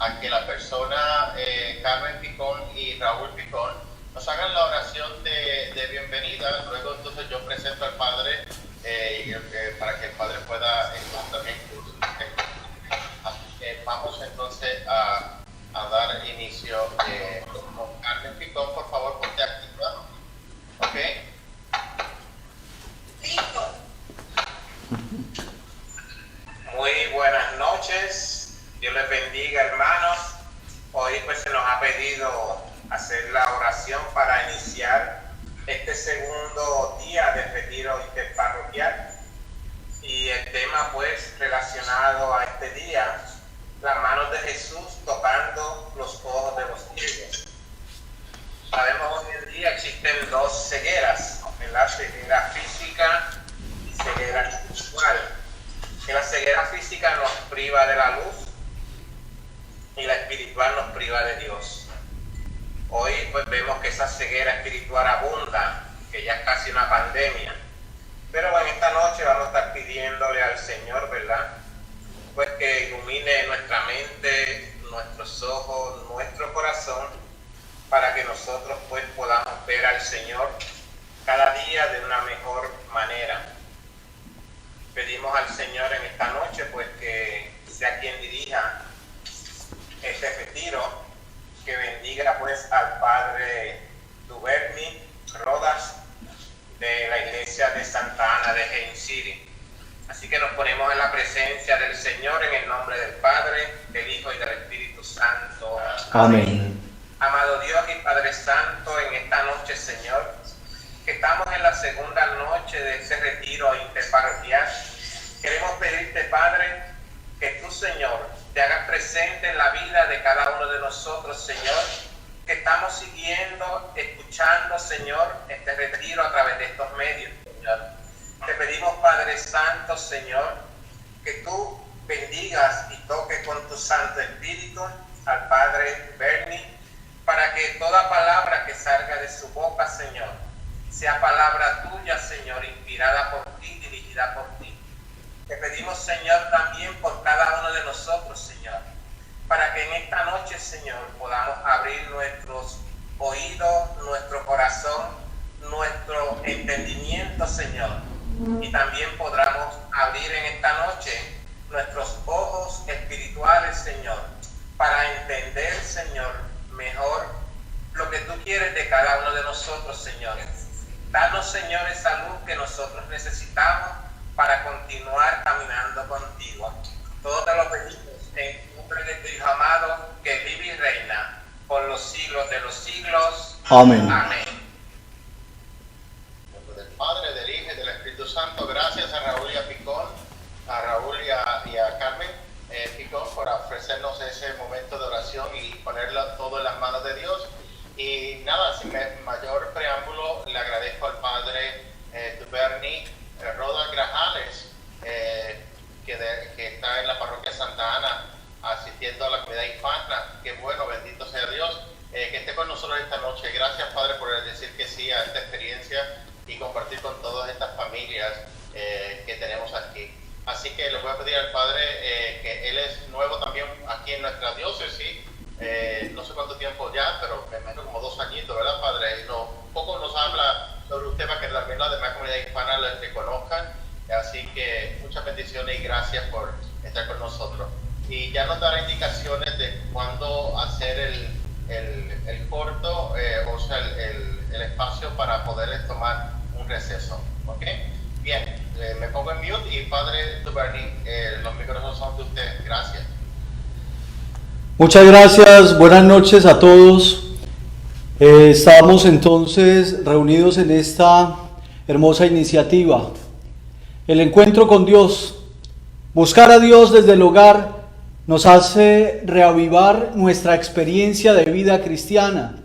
a que la persona Carmen Picón y Raúl Picón nos hagan la oración de bienvenida. Luego entonces yo presento al Padre para que el Padre pueda también. Vamos entonces a dar inicio con Carmen Picón. Por favor, ponte activa. ¿Ok? Listo. Muy buenas noches, Dios les bendiga, hermanos. Hoy pues se nos ha pedido hacer la oración para iniciar este segundo día del retiro interparroquial, y el tema pues relacionado a este día, las manos de Jesús tocando los ojos de los ciegos. Sabemos hoy en día existen dos cegueras, la ceguera física y ceguera espiritual. Que la ceguera física nos priva de la luz y la espiritual nos priva de Dios. Hoy pues vemos que esa ceguera espiritual abunda, que ya es casi una pandemia. Pero en esta noche vamos a estar pidiéndole al Señor, ¿verdad?, pues que ilumine nuestra mente, nuestros ojos, nuestro corazón, para que nosotros pues podamos ver al Señor cada día de una mejor manera. Pedimos al Señor en esta noche pues que sea quien dirija este retiro, que bendiga pues al Padre Duverni Rodas de la iglesia de Santa Ana de Haines City. Así que nos ponemos en la presencia del Señor en el nombre del Padre, del Hijo y del Espíritu Santo. Amén. Amado Dios y Padre Santo, en esta noche, Señor, que estamos en la segunda noche de ese retiro interparroquial, queremos pedirte, Padre, que tú, Señor, te hagas presente en la vida de cada uno de nosotros, Señor, que estamos siguiendo, escuchando, Señor, este retiro a través de estos medios, Señor. Te pedimos, Padre Santo, Señor, que tú bendigas y toques con tu Santo Espíritu al Padre Bernie, para que toda palabra que salga de su boca, Señor, sea palabra tuya, Señor, inspirada por ti, dirigida por ti. Te pedimos, Señor, también por cada uno de nosotros, Señor, para que en esta noche, Señor, podamos abrir nuestros oídos, nuestro corazón, nuestro entendimiento, Señor, y también podamos abrir en esta noche nuestros ojos espirituales, Señor, para entender, Señor, mejor lo que tú quieres de cada uno de nosotros, Señor. Danos, Señor, esa luz que nosotros necesitamos para continuar caminando contigo. Todo te lo pedimos en el nombre de tu Hijo amado, que vive y reina por los siglos de los siglos. Amén. Amén. Del Padre, del Hijo y del Espíritu Santo. Gracias a Raúl y a Picón, a Raúl y a Carmen Picón por ofrecernos ese momento de oración y ponerlo todo en las manos de Dios. Y nada, sin mayor preámbulo, le agradezco al Padre Duverni Rodas Grajales, que está en la parroquia Santa Ana asistiendo a la comunidad hispana. Qué bueno, bendito sea Dios, que esté con nosotros esta noche. Gracias, Padre, por decir que sí a esta experiencia y compartir con todas estas familias que tenemos aquí. Así que le voy a pedir al Padre, que Él es nuevo también aquí en nuestra diócesis, no sé cuánto tiempo ya, pero menos como 2 añitos, ¿verdad, Padre? Un poco nos habla sobre usted para que también la demás comunidad hispana le conozcan. Así que muchas bendiciones y gracias por estar con nosotros. Y ya nos dará indicaciones de cuándo hacer el corto, o sea, el espacio para poder tomar un receso. ¿Ok? Bien, me pongo en mute y Padre Duverni, los micrófonos son de usted. Gracias. Muchas gracias, buenas noches a todos. Estamos entonces reunidos en esta hermosa iniciativa. El encuentro con Dios, buscar a Dios desde el hogar, nos hace reavivar nuestra experiencia de vida cristiana.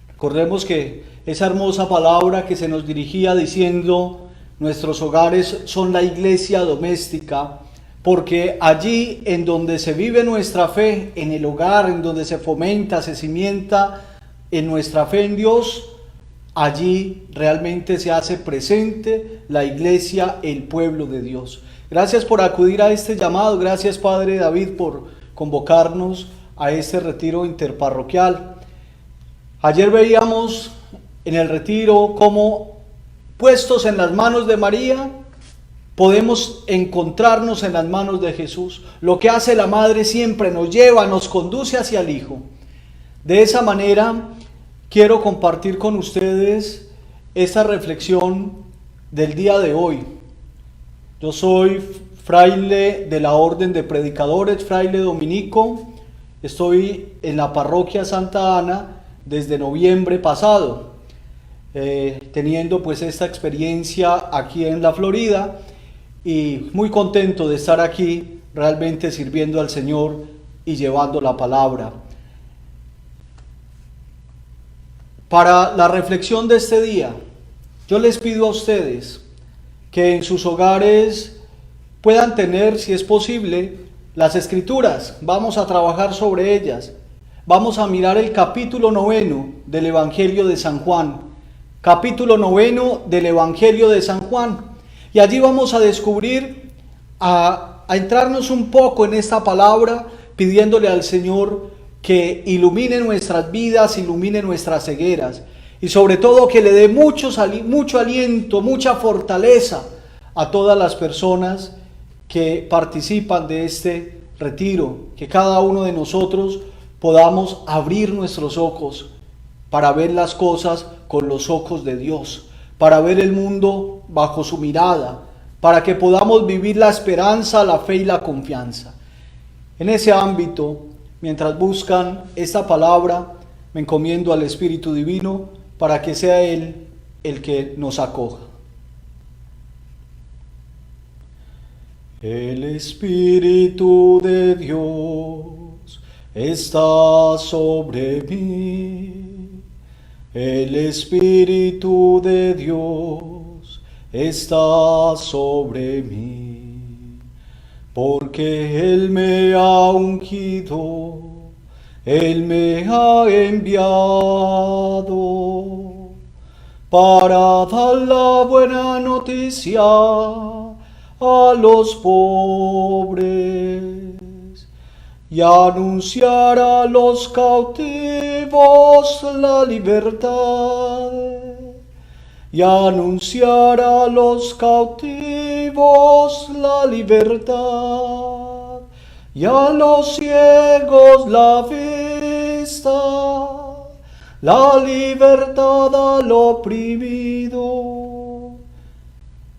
Recordemos que esa hermosa palabra que se nos dirigía diciendo: nuestros hogares son la iglesia doméstica, porque allí en donde se vive nuestra fe, en el hogar, en donde se fomenta, se cimienta en nuestra fe en Dios, allí realmente se hace presente la iglesia, el pueblo de Dios. Gracias por acudir a este llamado, gracias Padre David por convocarnos a este retiro interparroquial. Ayer veíamos en el retiro cómo, puestos en las manos de María, podemos encontrarnos en las manos de Jesús. Lo que hace la Madre siempre nos lleva, nos conduce hacia el Hijo. De esa manera quiero compartir con ustedes esta reflexión del día de hoy. Yo soy fraile de la Orden de Predicadores, fraile dominico. Estoy en la parroquia Santa Ana desde noviembre pasado, teniendo pues esta experiencia aquí en la Florida, y muy contento de estar aquí realmente sirviendo al Señor y llevando la palabra. Para la reflexión de este día, yo les pido a ustedes que en sus hogares puedan tener, si es posible, las Escrituras. Vamos a trabajar sobre ellas. Vamos a mirar el capítulo 9 del Evangelio de San Juan. Capítulo 9 del Evangelio de San Juan. Y allí vamos a descubrir, a entrarnos un poco en esta palabra, pidiéndole al Señor que ilumine nuestras vidas, ilumine nuestras cegueras, y sobre todo que le dé mucho aliento, mucha fortaleza a todas las personas que participan de este retiro, que cada uno de nosotros podamos abrir nuestros ojos para ver las cosas con los ojos de Dios, para ver el mundo bajo su mirada, para que podamos vivir la esperanza, la fe y la confianza. En ese ámbito, mientras buscan esta palabra, me encomiendo al Espíritu Divino para que sea Él el que nos acoja. El Espíritu de Dios está sobre mí. El Espíritu de Dios está sobre mí. Porque Él me ha ungido, Él me ha enviado para dar la buena noticia a los pobres y anunciar a los cautivos la libertad, y anunciar a los cautivos la libertad, y a los ciegos la vista, la libertad al oprimido,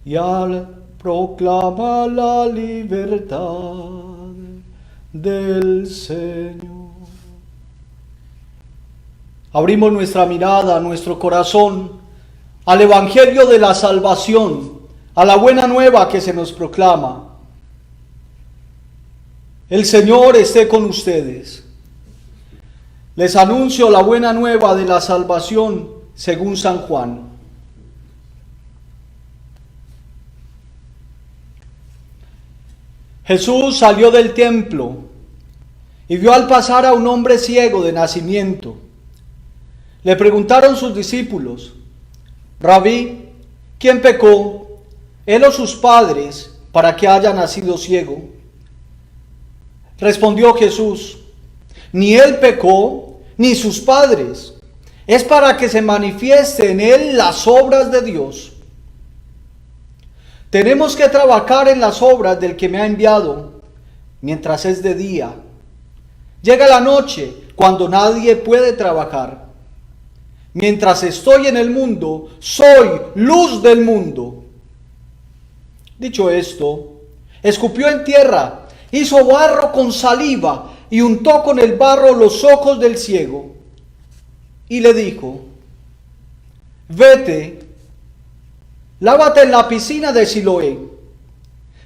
y al proclamar la libertad del Señor. Abrimos nuestra mirada, nuestro corazón al Evangelio de la salvación, a la buena nueva que se nos proclama. El Señor esté con ustedes. Les anuncio la buena nueva de la salvación según San Juan. Jesús salió del templo y vio al pasar a un hombre ciego de nacimiento. Le preguntaron sus discípulos: Rabí, ¿quién pecó, él o sus padres, para que haya nacido ciego? Respondió Jesús: ni él pecó, ni sus padres. Es para que se manifieste en él las obras de Dios. Tenemos que trabajar en las obras del que me ha enviado, mientras es de día. Llega la noche, cuando nadie puede trabajar. Mientras estoy en el mundo, soy luz del mundo. Dicho esto, escupió en tierra, hizo barro con saliva y untó con el barro los ojos del ciego. Y le dijo: vete, lávate en la piscina de Siloé,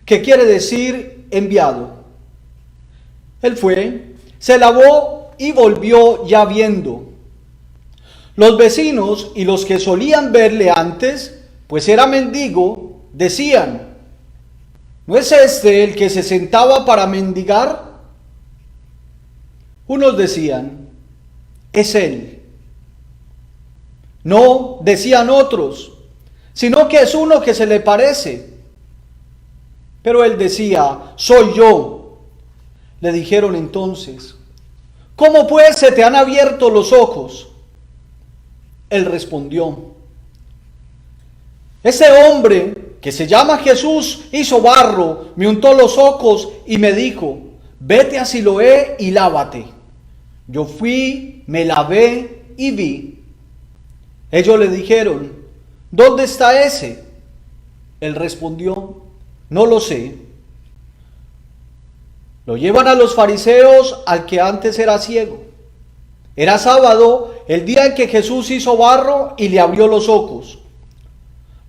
que quiere decir enviado. Él fue, se lavó y volvió ya viendo. Los vecinos y los que solían verle antes, pues era mendigo, decían: ¿no es este el que se sentaba para mendigar? Unos decían: es él. No, decían otros, sino que es uno que se le parece. Pero él decía: soy yo. Le dijeron entonces: ¿Cómo pues se te han abierto los ojos? Él respondió: ese hombre que se llama Jesús hizo barro, me untó los ojos y me dijo: vete a Siloé y lávate. Yo fui, me lavé y vi. Ellos le dijeron: ¿dónde está ese? Él respondió: no lo sé. Lo llevan a los fariseos, al que antes era ciego. Era sábado, el día en que Jesús hizo barro y le abrió los ojos.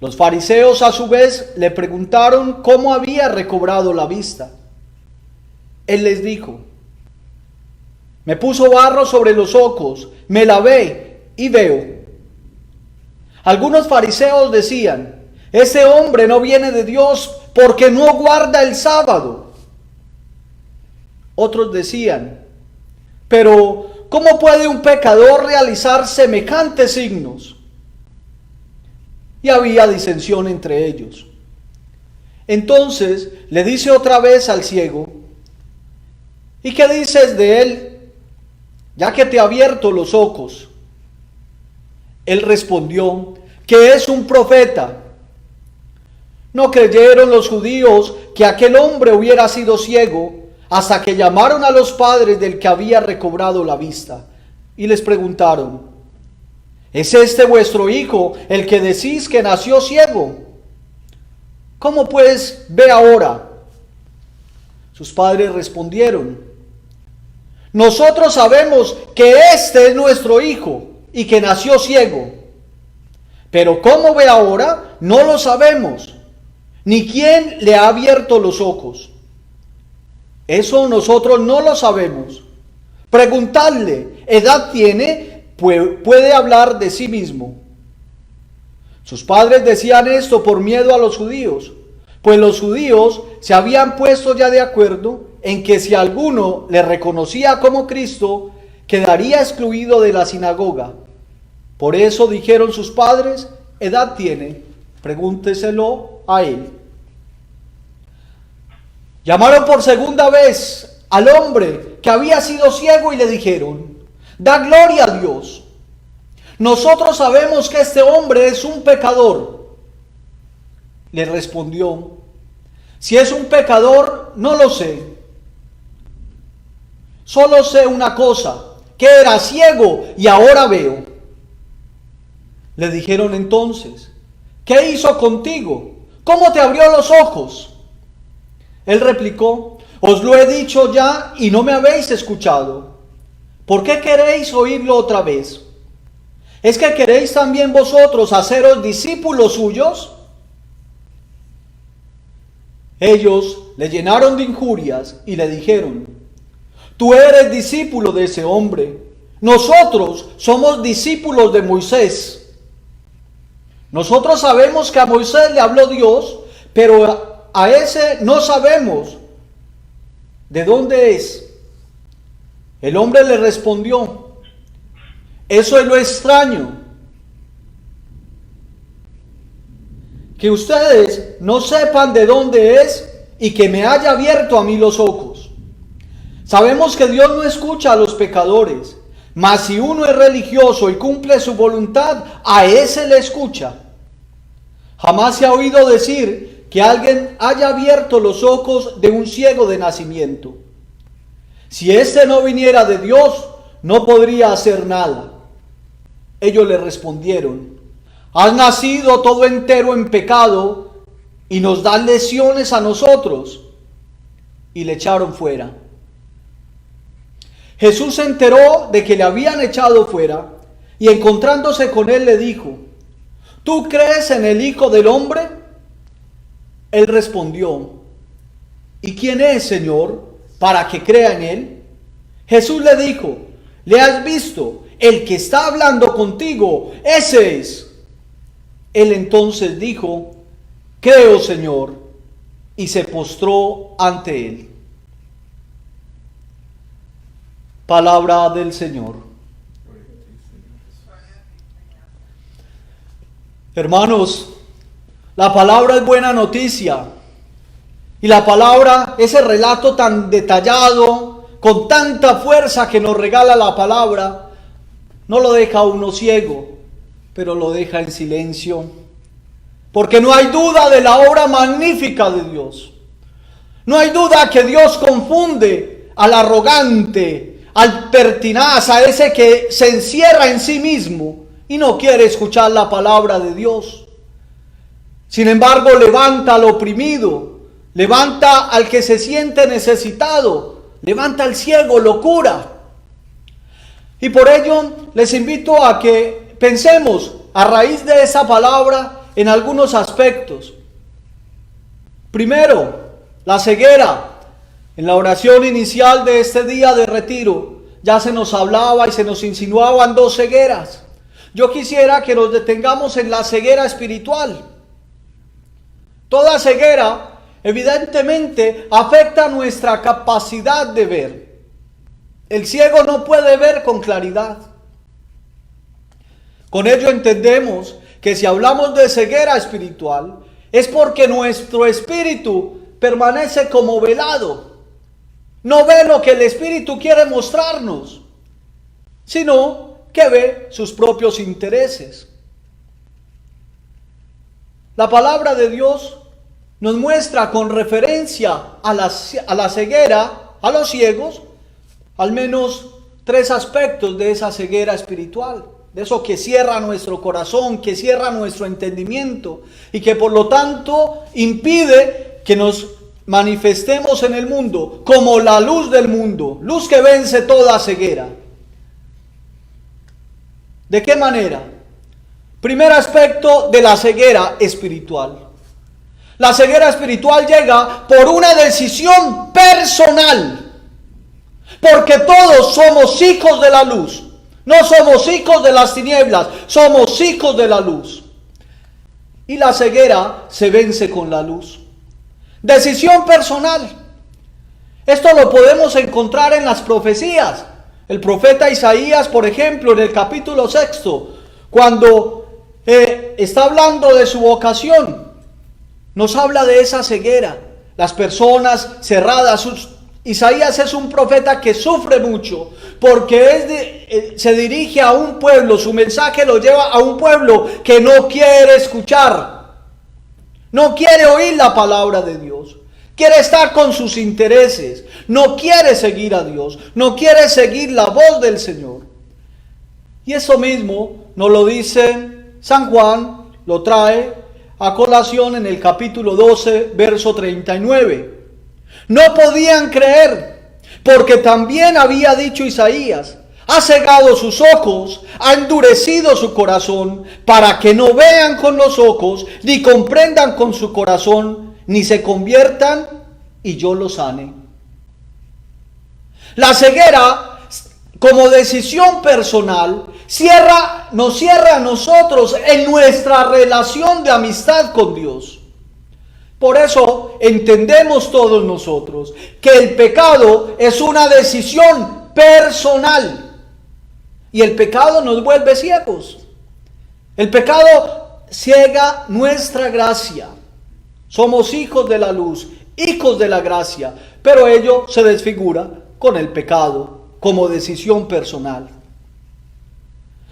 Los fariseos a su vez le preguntaron cómo había recobrado la vista. Él les dijo: me puso barro sobre los ojos, me lavé y veo. Algunos fariseos decían: ese hombre no viene de Dios porque no guarda el sábado. Otros decían: pero ¿cómo puede un pecador realizar semejantes signos? Y había disensión entre ellos. Entonces le dice otra vez al ciego: ¿y qué dices de él, ya que te ha abierto los ojos? Él respondió que es un profeta. No creyeron los judíos que aquel hombre hubiera sido ciego hasta que llamaron a los padres del que había recobrado la vista y les preguntaron: ¿es este vuestro hijo, el que decís que nació ciego? ¿Cómo pues ve ahora? Sus padres respondieron: nosotros sabemos que este es nuestro hijo y que nació ciego, pero cómo ve ahora no lo sabemos, ni quién le ha abierto los ojos. Eso nosotros no lo sabemos. Preguntadle, ¿edad tiene? Puede hablar de sí mismo. Sus padres decían esto por miedo a los judíos, pues los judíos se habían puesto ya de acuerdo en que si alguno le reconocía como Cristo, quedaría excluido de la sinagoga. Por eso dijeron sus padres: ¿edad tiene? Pregúnteselo a él. Llamaron por segunda vez al hombre que había sido ciego y le dijeron: da gloria a Dios. Nosotros sabemos que este hombre es un pecador. Le respondió: si es un pecador, no lo sé. Solo sé una cosa, que era ciego y ahora veo. Le dijeron entonces: ¿qué hizo contigo? ¿Cómo te abrió los ojos? Él replicó: os lo he dicho ya y no me habéis escuchado. ¿Por qué queréis oírlo otra vez? ¿Es que queréis también vosotros haceros discípulos suyos? Ellos le llenaron de injurias y le dijeron: tú eres discípulo de ese hombre, nosotros somos discípulos de Moisés. Nosotros sabemos que a Moisés le habló Dios, pero a ese no sabemos de dónde es. El hombre le respondió: eso es lo extraño, que ustedes no sepan de dónde es y que me haya abierto a mí los ojos. Sabemos que Dios no escucha a los pecadores, mas si uno es religioso y cumple su voluntad, a ese le escucha. Jamás se ha oído decir que alguien haya abierto los ojos de un ciego de nacimiento. Si éste no viniera de Dios, no podría hacer nada. Ellos le respondieron: has nacido todo entero en pecado y nos das lecciones a nosotros. Y le echaron fuera. Jesús se enteró de que le habían echado fuera y encontrándose con él le dijo: ¿tú crees en el Hijo del Hombre? Él respondió: ¿y quién es, Señor, para que crea en él? Jesús le dijo: ¿le has visto? El que está hablando contigo, ese es. Él entonces dijo: creo, Señor, y se postró ante él. Palabra del Señor. Hermanos, la palabra es buena noticia. Y la palabra, ese relato tan detallado, con tanta fuerza que nos regala la palabra, no lo deja a uno ciego, pero lo deja en silencio. Porque no hay duda de la obra magnífica de Dios. No hay duda que Dios confunde al arrogante, al pertinaz, a ese que se encierra en sí mismo y no quiere escuchar la palabra de Dios. Sin embargo, levanta al oprimido, levanta al que se siente necesitado, levanta al ciego, lo cura. Y por ello les invito a que pensemos a raíz de esa palabra en algunos aspectos. Primero, la ceguera. En la oración inicial de este día de retiro ya se nos hablaba y se nos insinuaban dos cegueras. Yo quisiera que nos detengamos en la ceguera espiritual. Toda ceguera evidentemente afecta nuestra capacidad de ver. El ciego no puede ver con claridad. Con ello entendemos que si hablamos de ceguera espiritual, es porque nuestro espíritu permanece como velado. No ve lo que el espíritu quiere mostrarnos, sino que ve sus propios intereses. La palabra de Dios nos muestra con referencia a la ceguera, a los ciegos, al menos tres aspectos de esa ceguera espiritual. De eso que cierra nuestro corazón, que cierra nuestro entendimiento y que por lo tanto impide que nos manifestemos en el mundo como la luz del mundo, luz que vence toda ceguera. ¿De qué manera? Primer aspecto de la ceguera espiritual. La ceguera espiritual llega por una decisión personal, porque todos somos hijos de la luz. No somos hijos de las tinieblas, somos hijos de la luz. Y la ceguera se vence con la luz. Decisión personal. Esto lo podemos encontrar en las profecías. El profeta Isaías, por ejemplo, en el capítulo 6, cuando está hablando de su vocación, nos habla de esa ceguera. Las personas cerradas. Isaías es un profeta que sufre mucho porque se dirige a un pueblo, su mensaje lo lleva a un pueblo que no quiere escuchar, no quiere oír la palabra de Dios, quiere estar con sus intereses, no quiere seguir a Dios, no quiere seguir la voz del Señor. Y eso mismo nos lo dice San Juan, lo trae a colación en el capítulo 12, verso 39. No podían creer, porque también había dicho Isaías: ha cegado sus ojos, ha endurecido su corazón, para que no vean con los ojos, ni comprendan con su corazón, ni se conviertan, y yo los sane. La ceguera, como decisión personal, nos cierra a nosotros en nuestra relación de amistad con Dios. Por eso entendemos todos nosotros que el pecado es una decisión personal. Y el pecado nos vuelve ciegos. El pecado ciega nuestra gracia. Somos hijos de la luz, hijos de la gracia, pero ello se desfigura con el pecado como decisión personal.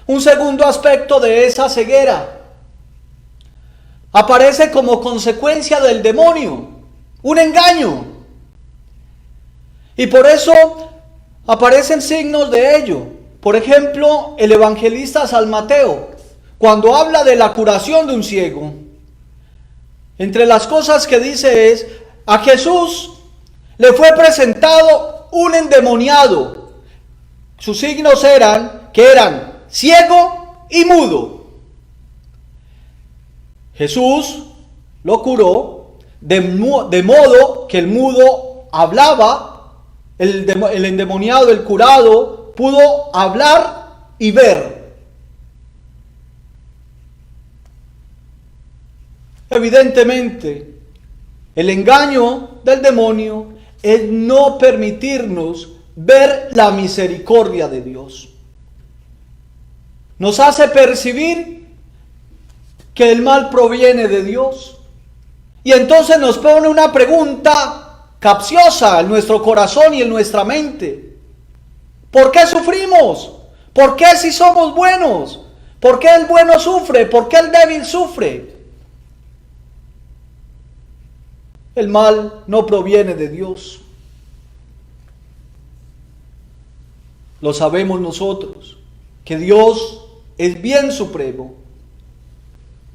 Un segundo aspecto de esa ceguera aparece como consecuencia del demonio, un engaño. Y por eso aparecen signos de ello. Por ejemplo, el evangelista San Mateo, cuando habla de la curación de un ciego, entre las cosas que dice es: a Jesús le fue presentado un endemoniado. Sus signos eran ciego y mudo. Jesús lo curó de modo que el mudo hablaba, el endemoniado, el curado, pudo hablar y ver. Evidentemente, el engaño del demonio es no permitirnos ver la misericordia de Dios. Nos hace percibir que el mal proviene de Dios. Y entonces nos pone una pregunta capciosa en nuestro corazón y en nuestra mente. ¿Por qué sufrimos? ¿Por qué si somos buenos? ¿Por qué el bueno sufre? ¿Por qué el débil sufre? El mal no proviene de Dios. Lo sabemos nosotros, que Dios es bien supremo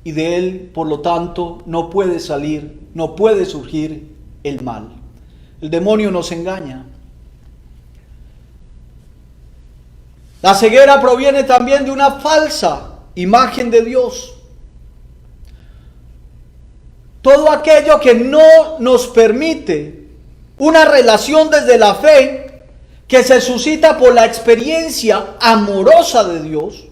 y de Él, por lo tanto, no puede salir, no puede surgir el mal. El demonio nos engaña. La ceguera proviene también de una falsa imagen de Dios. Todo aquello que no nos permite una relación desde la fe, que se suscita por la experiencia amorosa de Dios,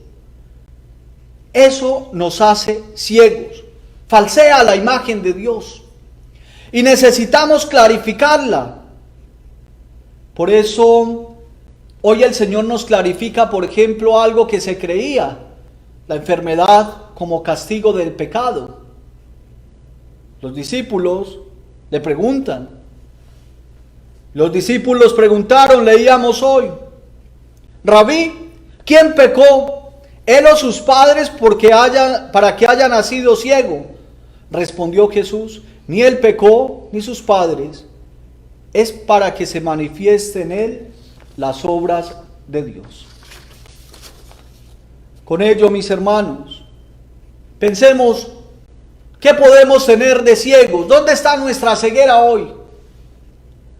eso nos hace ciegos, falsea la imagen de Dios y necesitamos clarificarla. Por eso hoy el Señor nos clarifica, por ejemplo, algo que se creía, la enfermedad como castigo del pecado. Los discípulos le preguntan. Los discípulos preguntaron, leíamos hoy: Rabí, ¿quién pecó, él o sus padres, para que haya nacido ciego? Respondió Jesús: ni él pecó, ni sus padres. Es para que se manifieste en él las obras de Dios. Con ello, mis hermanos, pensemos, ¿qué podemos tener de ciegos? ¿Dónde está nuestra ceguera hoy?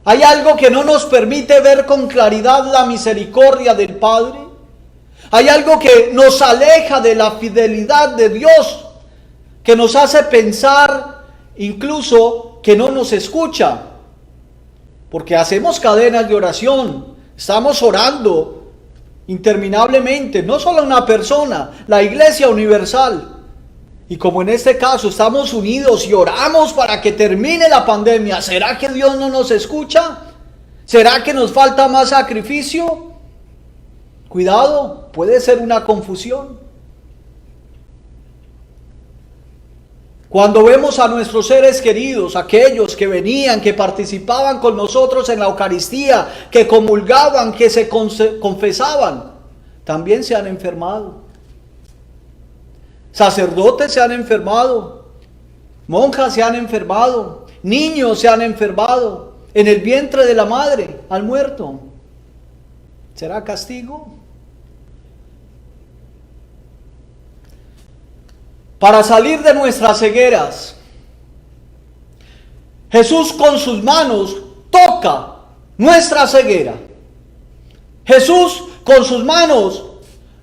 ¿Hay algo que no nos permite ver con claridad la misericordia del Padre? ¿Hay algo que nos aleja de la fidelidad de Dios? Que nos hace pensar incluso que no nos escucha. Porque hacemos cadenas de oración, estamos orando interminablemente, no solo una persona, la Iglesia Universal. Y como en este caso estamos unidos y oramos para que termine la pandemia, ¿será que Dios no nos escucha? ¿Será que nos falta más sacrificio? Cuidado, puede ser una confusión. Cuando vemos a nuestros seres queridos, aquellos que venían, que participaban con nosotros en la Eucaristía, que comulgaban, que se confesaban, también se han enfermado. Sacerdotes se han enfermado, monjas se han enfermado, niños se han enfermado, en el vientre de la madre han muerto. ¿Será castigo? Para salir de nuestras cegueras, Jesús con sus manos toca nuestra ceguera. Jesús con sus manos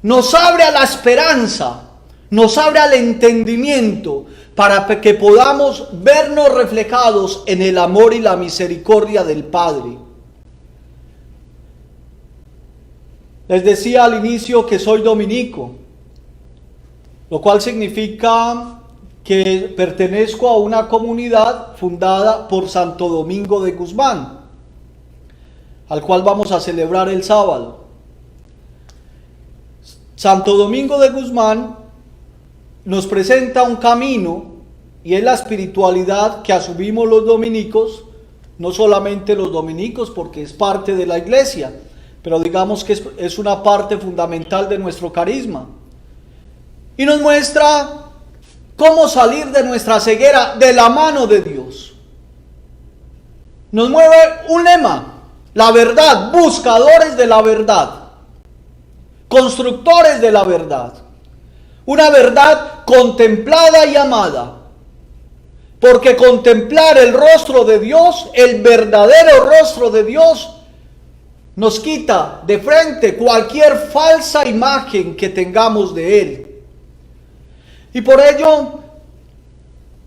nos abre a la esperanza, nos abre al entendimiento para que podamos vernos reflejados en el amor y la misericordia del Padre. Les decía al inicio que soy dominico, lo cual significa que pertenezco a una comunidad fundada por Santo Domingo de Guzmán, al cual vamos a celebrar el sábado. Santo Domingo de Guzmán nos presenta un camino y es la espiritualidad que asumimos los dominicos, no solamente los dominicos porque es parte de la iglesia, pero digamos que es una parte fundamental de nuestro carisma. Y nos muestra cómo salir de nuestra ceguera de la mano de Dios. Nos mueve un lema: la verdad, buscadores de la verdad, constructores de la verdad. Una verdad contemplada y amada. Porque contemplar el rostro de Dios, el verdadero rostro de Dios, nos quita de frente cualquier falsa imagen que tengamos de Él. Y por ello,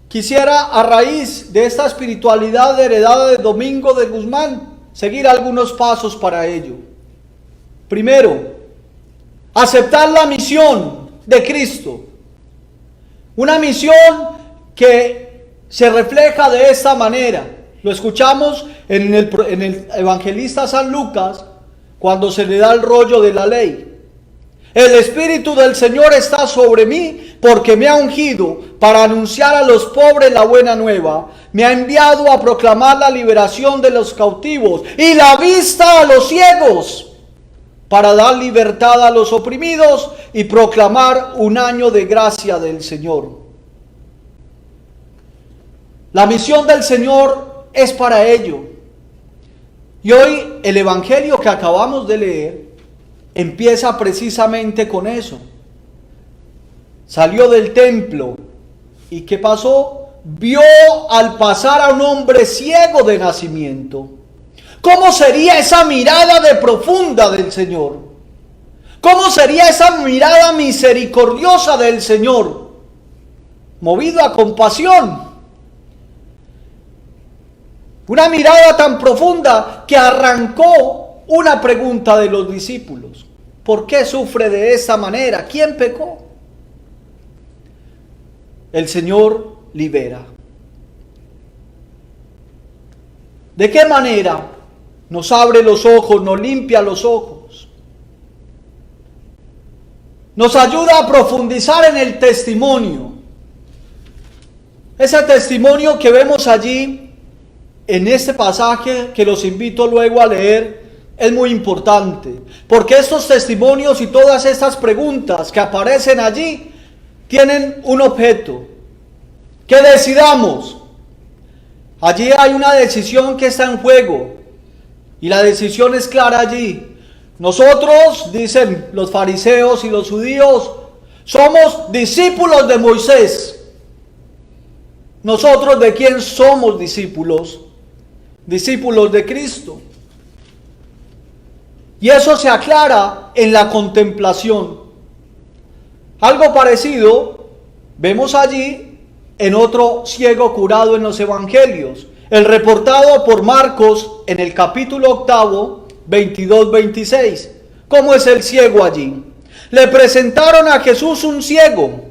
quisiera, a raíz de esta espiritualidad heredada de Domingo de Guzmán, seguir algunos pasos para ello. Primero, aceptar la misión de Cristo. Una misión que se refleja de esta manera. Lo escuchamos en el evangelista San Lucas cuando se le da el rollo de la ley. El Espíritu del Señor está sobre mí porque me ha ungido para anunciar a los pobres la buena nueva. Me ha enviado a proclamar la liberación de los cautivos y la vista a los ciegos, para dar libertad a los oprimidos y proclamar un año de gracia del Señor. La misión del Señor es para ello. Y hoy el Evangelio que acabamos de leer empieza precisamente con eso. Salió del templo y ¿qué pasó? Vio al pasar a un hombre ciego de nacimiento. ¿Cómo sería esa mirada de profunda del Señor? ¿Cómo sería esa mirada misericordiosa del Señor? Movido a compasión. Una mirada tan profunda que arrancó una pregunta de los discípulos. ¿Por qué sufre de esa manera? ¿Quién pecó? El Señor libera. ¿De qué manera? Nos abre los ojos, nos limpia los ojos. Nos ayuda a profundizar en el testimonio. Ese testimonio que vemos allí en este pasaje, que los invito luego a leer, es muy importante. Porque estos testimonios y todas estas preguntas que aparecen allí tienen un objeto. Que decidamos. Allí hay una decisión que está en juego. Y la decisión es clara allí. Nosotros, dicen los fariseos y los judíos, somos discípulos de Moisés. ¿Nosotros de quién somos discípulos? Discípulos de Cristo. Y eso se aclara en la contemplación. Algo parecido vemos allí en otro ciego curado en los evangelios. El reportado por Marcos en el capítulo 8, 22-26. ¿Cómo es el ciego allí? Le presentaron a Jesús un ciego.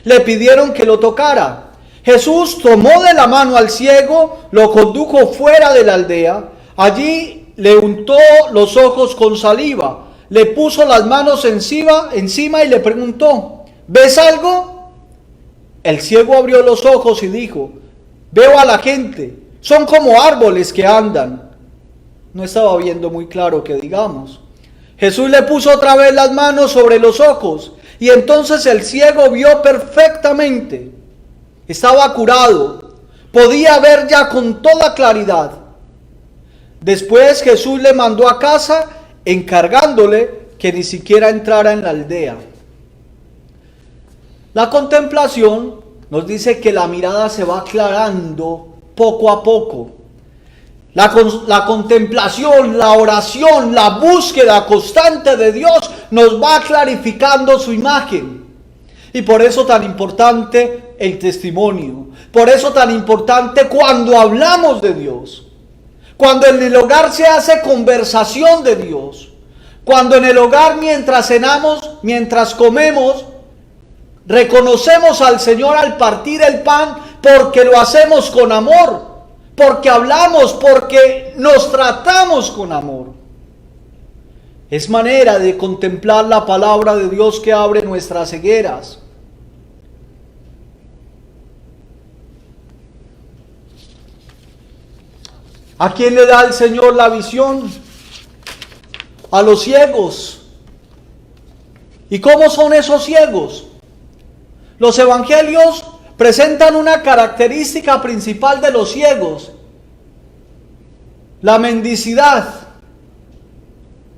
Le pidieron que lo tocara. Jesús tomó de la mano al ciego, lo condujo fuera de la aldea. Allí le untó los ojos con saliva. Le puso las manos encima y le preguntó: ¿ves algo? El ciego abrió los ojos y dijo: veo a la gente. Son como árboles que andan. No estaba viendo muy claro que digamos. Jesús le puso otra vez las manos sobre los ojos y entonces el ciego vio perfectamente. Estaba curado. Podía ver ya con toda claridad. Después Jesús le mandó a casa encargándole que ni siquiera entrara en la aldea. La contemplación nos dice que la mirada se va aclarando poco a poco. La contemplación, la oración, la búsqueda constante de Dios nos va clarificando su imagen. Y por eso tan importante el testimonio. Por eso tan importante cuando hablamos de Dios. Cuando en el hogar se hace conversación de Dios. Cuando en el hogar mientras cenamos, mientras comemos, reconocemos al Señor al partir el pan porque lo hacemos con amor. Porque hablamos, porque nos tratamos con amor. Es manera de contemplar la palabra de Dios que abre nuestras cegueras. ¿A quién le da el Señor la visión? A los ciegos. ¿Y cómo son esos ciegos? Los evangelios presentan una característica principal de los ciegos: la mendicidad.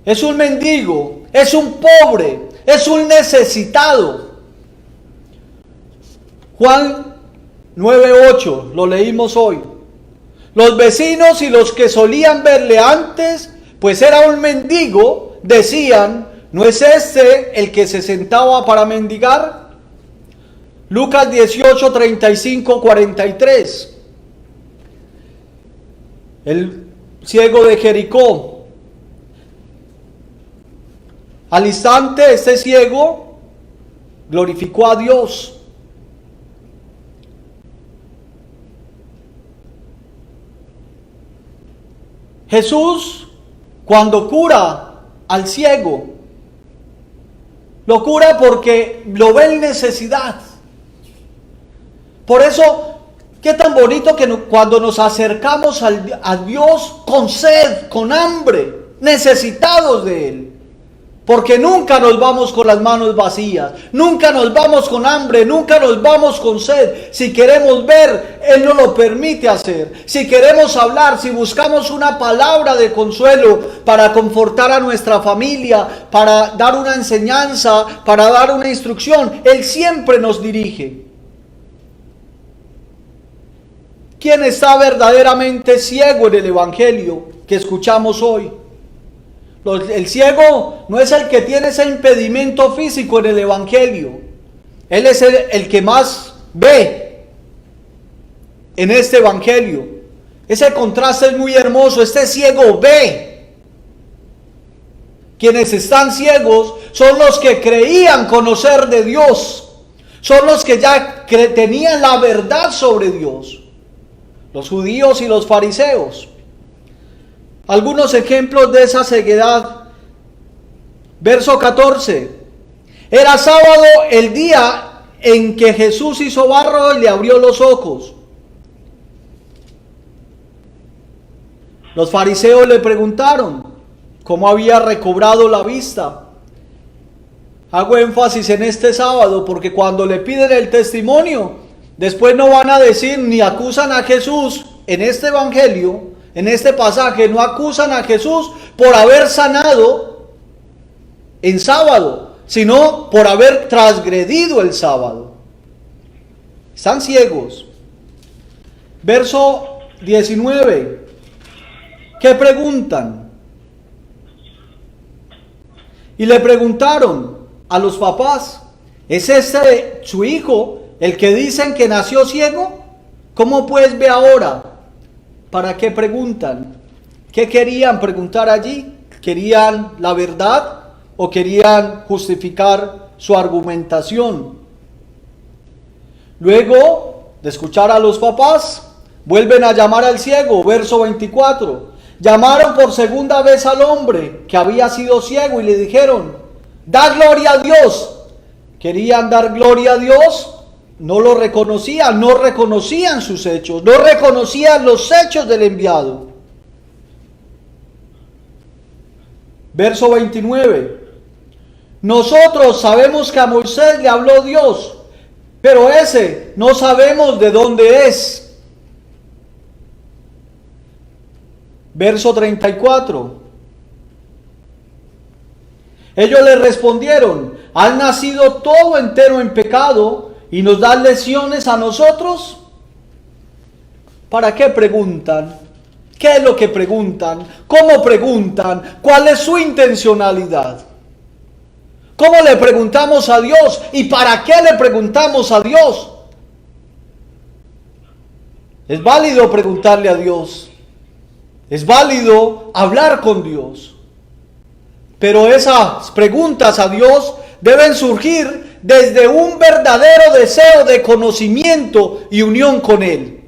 Es un mendigo, es un pobre, es un necesitado. Juan 9:8, lo leímos hoy. Los vecinos y los que solían verle antes, pues era un mendigo, decían: ¿no es este el que se sentaba para mendigar? Lucas 18, 35, 43. El ciego de Jericó. Al instante este ciego glorificó a Dios. Jesús, cuando cura al ciego, Lo cura porque lo ve en necesidad. Por eso, qué tan bonito que cuando nos acercamos a Dios con sed, con hambre, necesitados de Él. Porque nunca nos vamos con las manos vacías, nunca nos vamos con hambre, nunca nos vamos con sed. Si queremos ver, Él nos lo permite hacer. Si queremos hablar, si buscamos una palabra de consuelo para confortar a nuestra familia, para dar una enseñanza, para dar una instrucción, Él siempre nos dirige. ¿Quién está verdaderamente ciego en el Evangelio que escuchamos hoy? El ciego no es el que tiene ese impedimento físico en el Evangelio. Él es el que más ve en este Evangelio. Ese contraste es muy hermoso. Este ciego ve. Quienes están ciegos son los que creían conocer de Dios. Son los que ya tenían la verdad sobre Dios. Los judíos y los fariseos. Algunos ejemplos de esa ceguedad. Verso 14. Era sábado el día en que Jesús hizo barro y le abrió los ojos. Los fariseos le preguntaron cómo había recobrado la vista. Hago énfasis en este sábado porque cuando le piden el testimonio, después no van a decir ni acusan a Jesús en este evangelio. En este pasaje no acusan a Jesús por haber sanado en sábado, sino por haber transgredido el sábado. Están ciegos. Verso 19. ¿Qué preguntan? Y le preguntaron a los papás, ¿es este su hijo, el que dicen que nació ciego? ¿Cómo pues ve ahora? ¿Para qué preguntan? ¿Qué querían preguntar allí? ¿Querían la verdad o querían justificar su argumentación? Luego de escuchar a los papás, vuelven a llamar al ciego, verso 24. Llamaron por segunda vez al hombre que había sido ciego y le dijeron, da gloria a Dios. Querían dar gloria a Dios. No lo reconocían, no reconocían sus hechos, no reconocían los hechos del enviado. Verso 29. Nosotros sabemos que a Moisés le habló Dios, pero ese no sabemos de dónde es. Verso 34. Ellos le respondieron, ¿has nacido todo entero en pecado y nos dan lecciones a nosotros? ¿Para qué preguntan? ¿Qué es lo que preguntan? ¿Cómo preguntan? ¿Cuál es su intencionalidad? ¿Cómo le preguntamos a Dios? ¿Y para qué le preguntamos a Dios? Es válido preguntarle a Dios. Es válido hablar con Dios. Pero esas preguntas a Dios deben surgir desde un verdadero deseo de conocimiento y unión con Él.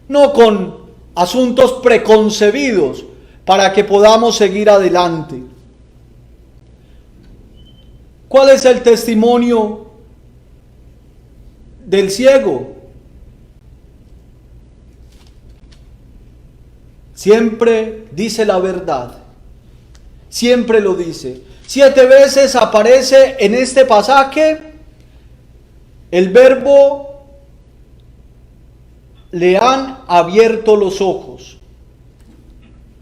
No con asuntos preconcebidos para que podamos seguir adelante. ¿Cuál es el testimonio del ciego? Siempre dice la verdad. Siempre lo dice. 7 veces aparece en este pasaje el verbo le han abierto los ojos.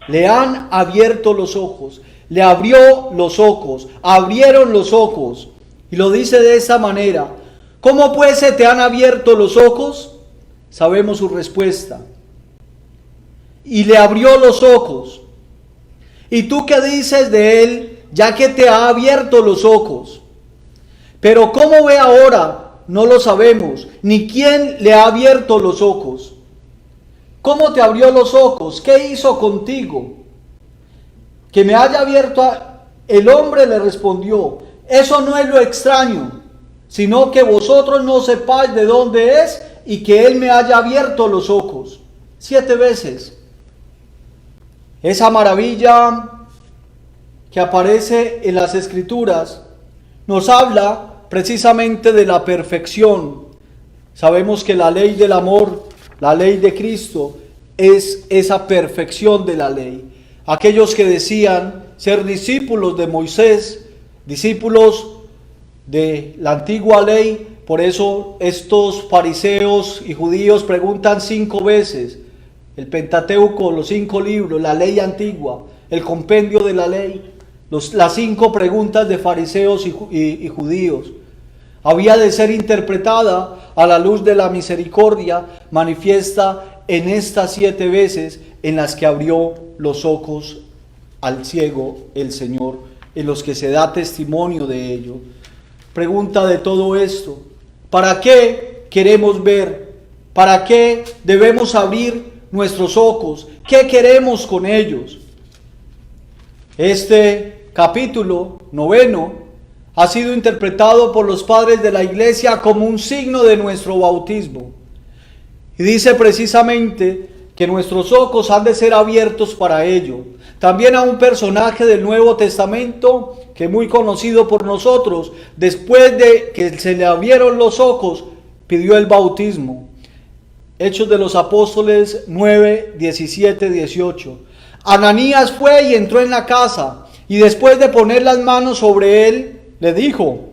Le han abierto los ojos. Le abrió los ojos. Abrieron los ojos. Y lo dice de esa manera. ¿Cómo pues se te han abierto los ojos? Sabemos su respuesta. Y le abrió los ojos. ¿Y tú qué dices de él, ya que te ha abierto los ojos? Pero ¿cómo ve ahora? No lo sabemos, ni quién le ha abierto los ojos. ¿Cómo te abrió los ojos? ¿Qué hizo contigo? Que me haya abierto el hombre le respondió, eso no es lo extraño, sino que vosotros no sepáis de dónde es y que él me haya abierto los ojos. 7 veces. Esa maravilla que aparece en las Escrituras nos habla precisamente de la perfección. Sabemos que la ley del amor, la ley de Cristo, es esa perfección de la ley. Aquellos que decían ser discípulos de Moisés, discípulos de la antigua ley, por eso estos fariseos y judíos preguntan 5 veces el Pentateuco, los 5 libros, la ley antigua, el compendio de la ley, las 5 preguntas de fariseos y judíos. Había de ser interpretada a la luz de la misericordia manifiesta en estas 7 veces en las que abrió los ojos al ciego el Señor, en los que se da testimonio de ello. Pregunta de todo esto: ¿para qué queremos ver? ¿Para qué debemos abrir nuestros ojos? ¿Qué queremos con ellos? Este capítulo 9 ha sido interpretado por los padres de la iglesia como un signo de nuestro bautismo. Y dice precisamente que nuestros ojos han de ser abiertos para ello. También a un personaje del Nuevo Testamento que es muy conocido por nosotros, después de que se le abrieron los ojos, pidió el bautismo. Hechos de los Apóstoles 9, 17, 18. Ananías fue y entró en la casa, y después de poner las manos sobre él, le dijo: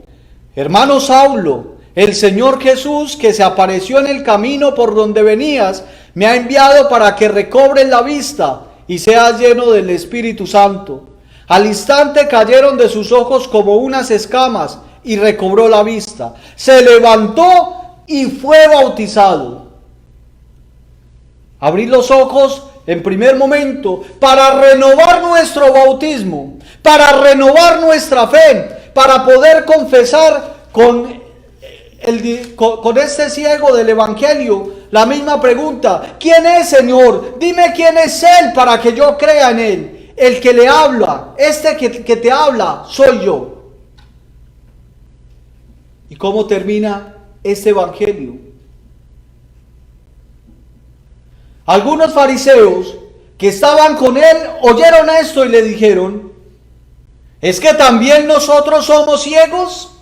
hermano Saulo, el Señor Jesús, que se apareció en el camino por donde venías, me ha enviado para que recobres la vista y seas lleno del Espíritu Santo. Al instante cayeron de sus ojos como unas escamas y recobró la vista. Se levantó y fue bautizado. Abrir los ojos en primer momento para renovar nuestro bautismo, para renovar nuestra fe, para poder confesar con este ciego del Evangelio la misma pregunta: ¿quién es, Señor? Dime quién es Él para que yo crea en Él. El que le habla, que te habla, soy yo. ¿Y cómo termina este Evangelio? Algunos fariseos que estaban con él oyeron esto y le dijeron: ¿es que también nosotros somos ciegos?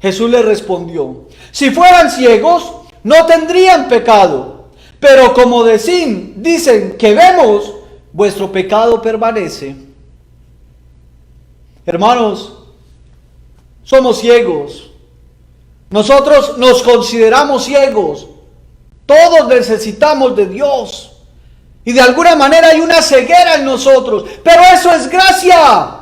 Jesús les respondió: si fueran ciegos, no tendrían pecado, pero como dicen que vemos, vuestro pecado permanece. Hermanos, somos ciegos. Nosotros nos consideramos ciegos. Todos necesitamos de Dios. Y de alguna manera hay una ceguera en nosotros. Pero eso es gracia.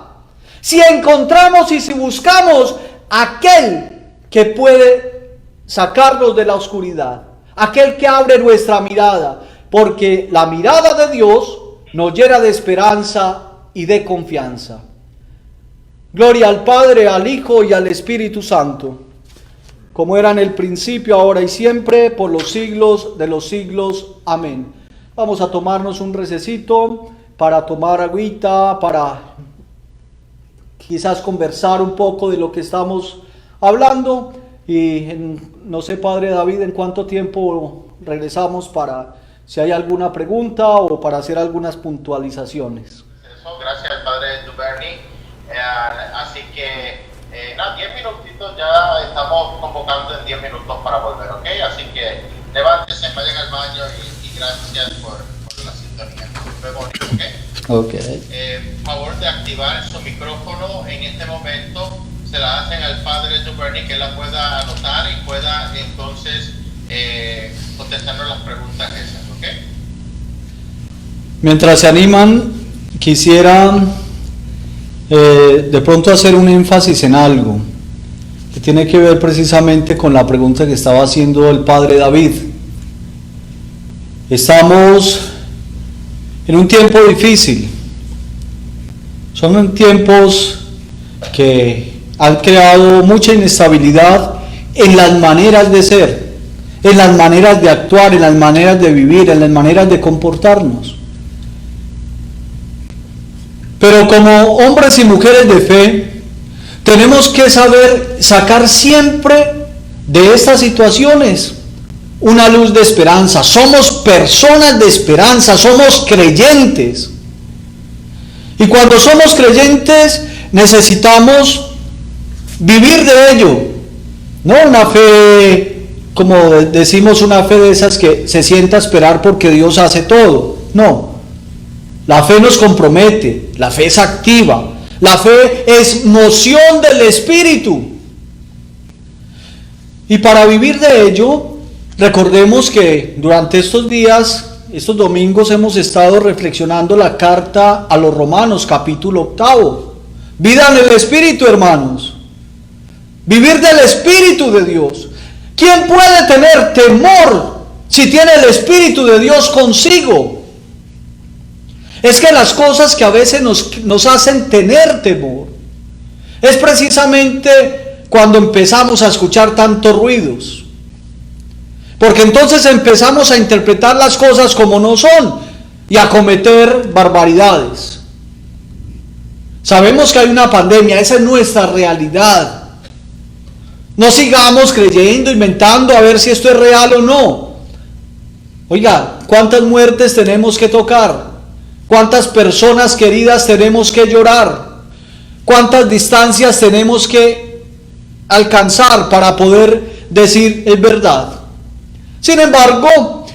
Si encontramos y si buscamos aquel que puede sacarnos de la oscuridad, aquel que abre nuestra mirada, porque la mirada de Dios nos llena de esperanza y de confianza. Gloria al Padre, al Hijo y al Espíritu Santo, como era en el principio, ahora y siempre, por los siglos de los siglos. Amén. Vamos a tomarnos un recesito para tomar agüita, para quizás conversar un poco de lo que estamos hablando. Y no sé, Padre David, en cuánto tiempo regresamos para si hay alguna pregunta o para hacer algunas puntualizaciones. Gracias, Padre Duberni. Así que 10 minutitos, ya estamos convocando en 10 minutos para volver, ¿ok? Así que levántese, vayan al baño y gracias por la sintonía. Fue bonito, ¿ok? Favor de activar su micrófono en este momento. Se la hacen al Padre Duberni, que la pueda anotar y pueda entonces contestarnos las preguntas esas, ¿ok? Mientras se animan, quisiera de pronto hacer un énfasis en algo que tiene que ver precisamente con la pregunta que estaba haciendo el Padre David. Estamos en un tiempo difícil. Son tiempos que han creado mucha inestabilidad en las maneras de ser, en las maneras de actuar, en las maneras de vivir, en las maneras de comportarnos. Pero como hombres y mujeres de fe, tenemos que saber sacar siempre de estas situaciones una luz de esperanza. Somos personas de esperanza, somos creyentes. Y cuando somos creyentes necesitamos vivir de ello, no una fe, como decimos, una fe de esas que se sienta a esperar porque Dios hace todo. No, la fe nos compromete, la fe es activa, la fe es moción del Espíritu. Y para vivir de ello, recordemos que durante estos días, estos domingos, hemos estado reflexionando la carta a los Romanos, capítulo 8. Vida en el Espíritu, hermanos. Vivir del Espíritu de Dios. ¿Quién puede tener temor si tiene el Espíritu de Dios consigo? Es que las cosas que a veces nos hacen tener temor es precisamente cuando empezamos a escuchar tantos ruidos. Porque entonces empezamos a interpretar las cosas como no son y a cometer barbaridades. Sabemos que hay una pandemia, esa es nuestra realidad. No sigamos creyendo, inventando a ver si esto es real o no. Oiga, ¿cuántas muertes tenemos que tocar? ¿Cuántas personas queridas tenemos que llorar? ¿Cuántas distancias tenemos que alcanzar para poder decir es verdad? Sin embargo,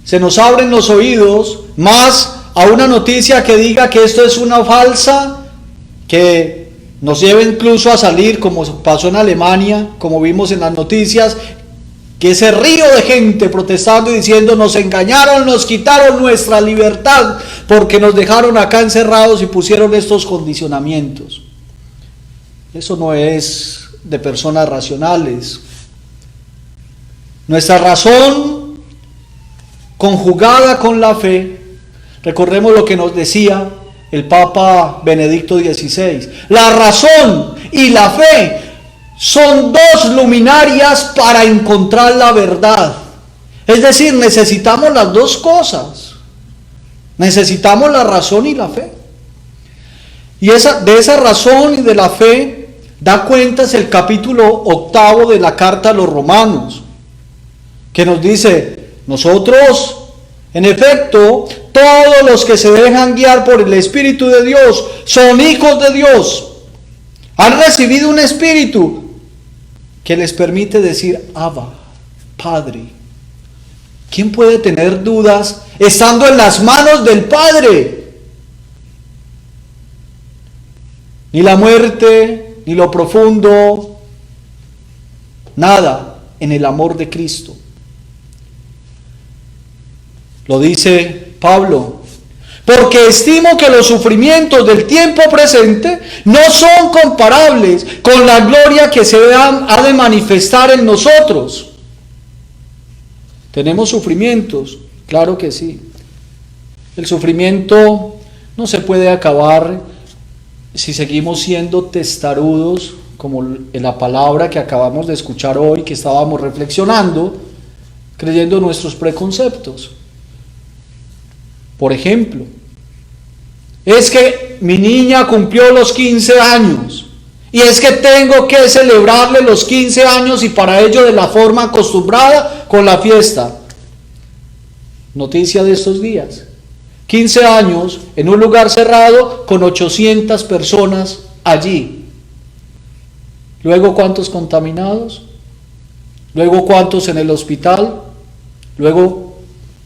se nos abren los oídos más a una noticia que diga que esto es una falsa, que nos lleve incluso a salir, como pasó en Alemania, como vimos en las noticias, que ese río de gente protestando y diciendo: nos engañaron, nos quitaron nuestra libertad porque nos dejaron acá encerrados y pusieron estos condicionamientos. Eso no es de personas racionales. Nuestra razón conjugada con la fe, recordemos lo que nos decía el Papa Benedicto XVI, la razón y la fe son dos luminarias para encontrar la verdad. Es decir, necesitamos las dos cosas. Necesitamos la razón y la fe. Y de esa razón y de la fe da cuentas el capítulo 8 de la carta a los Romanos, que nos dice: nosotros, en efecto, todos los que se dejan guiar por el Espíritu de Dios son hijos de Dios. Han recibido un espíritu que les permite decir: Abba, Padre. ¿Quién puede tener dudas estando en las manos del Padre? Ni la muerte, ni lo profundo, nada en el amor de Cristo. Lo dice Pablo: porque estimo que los sufrimientos del tiempo presente no son comparables con la gloria que se ha de manifestar en nosotros. ¿Tenemos sufrimientos? Claro que sí. El sufrimiento no se puede acabar si seguimos siendo testarudos, como en la palabra que acabamos de escuchar hoy, que estábamos reflexionando, creyendo nuestros preconceptos. Por ejemplo, es que mi niña cumplió los 15 años y es que tengo que celebrarle los 15 años y para ello de la forma acostumbrada con la fiesta. Noticia de estos días: 15 años en un lugar cerrado con 800 personas allí. Luego, ¿cuántos contaminados? Luego, ¿cuántos en el hospital? Luego,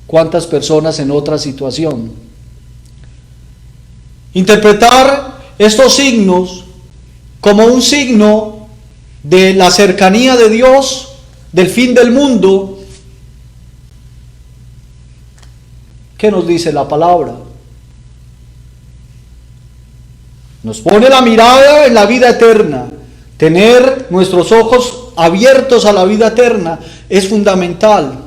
¿cuántas personas en otra situación? Interpretar estos signos como un signo de la cercanía de Dios, del fin del mundo. ¿Qué nos dice la palabra? Nos pone la mirada en la vida eterna. Tener nuestros ojos abiertos a la vida eterna es fundamental.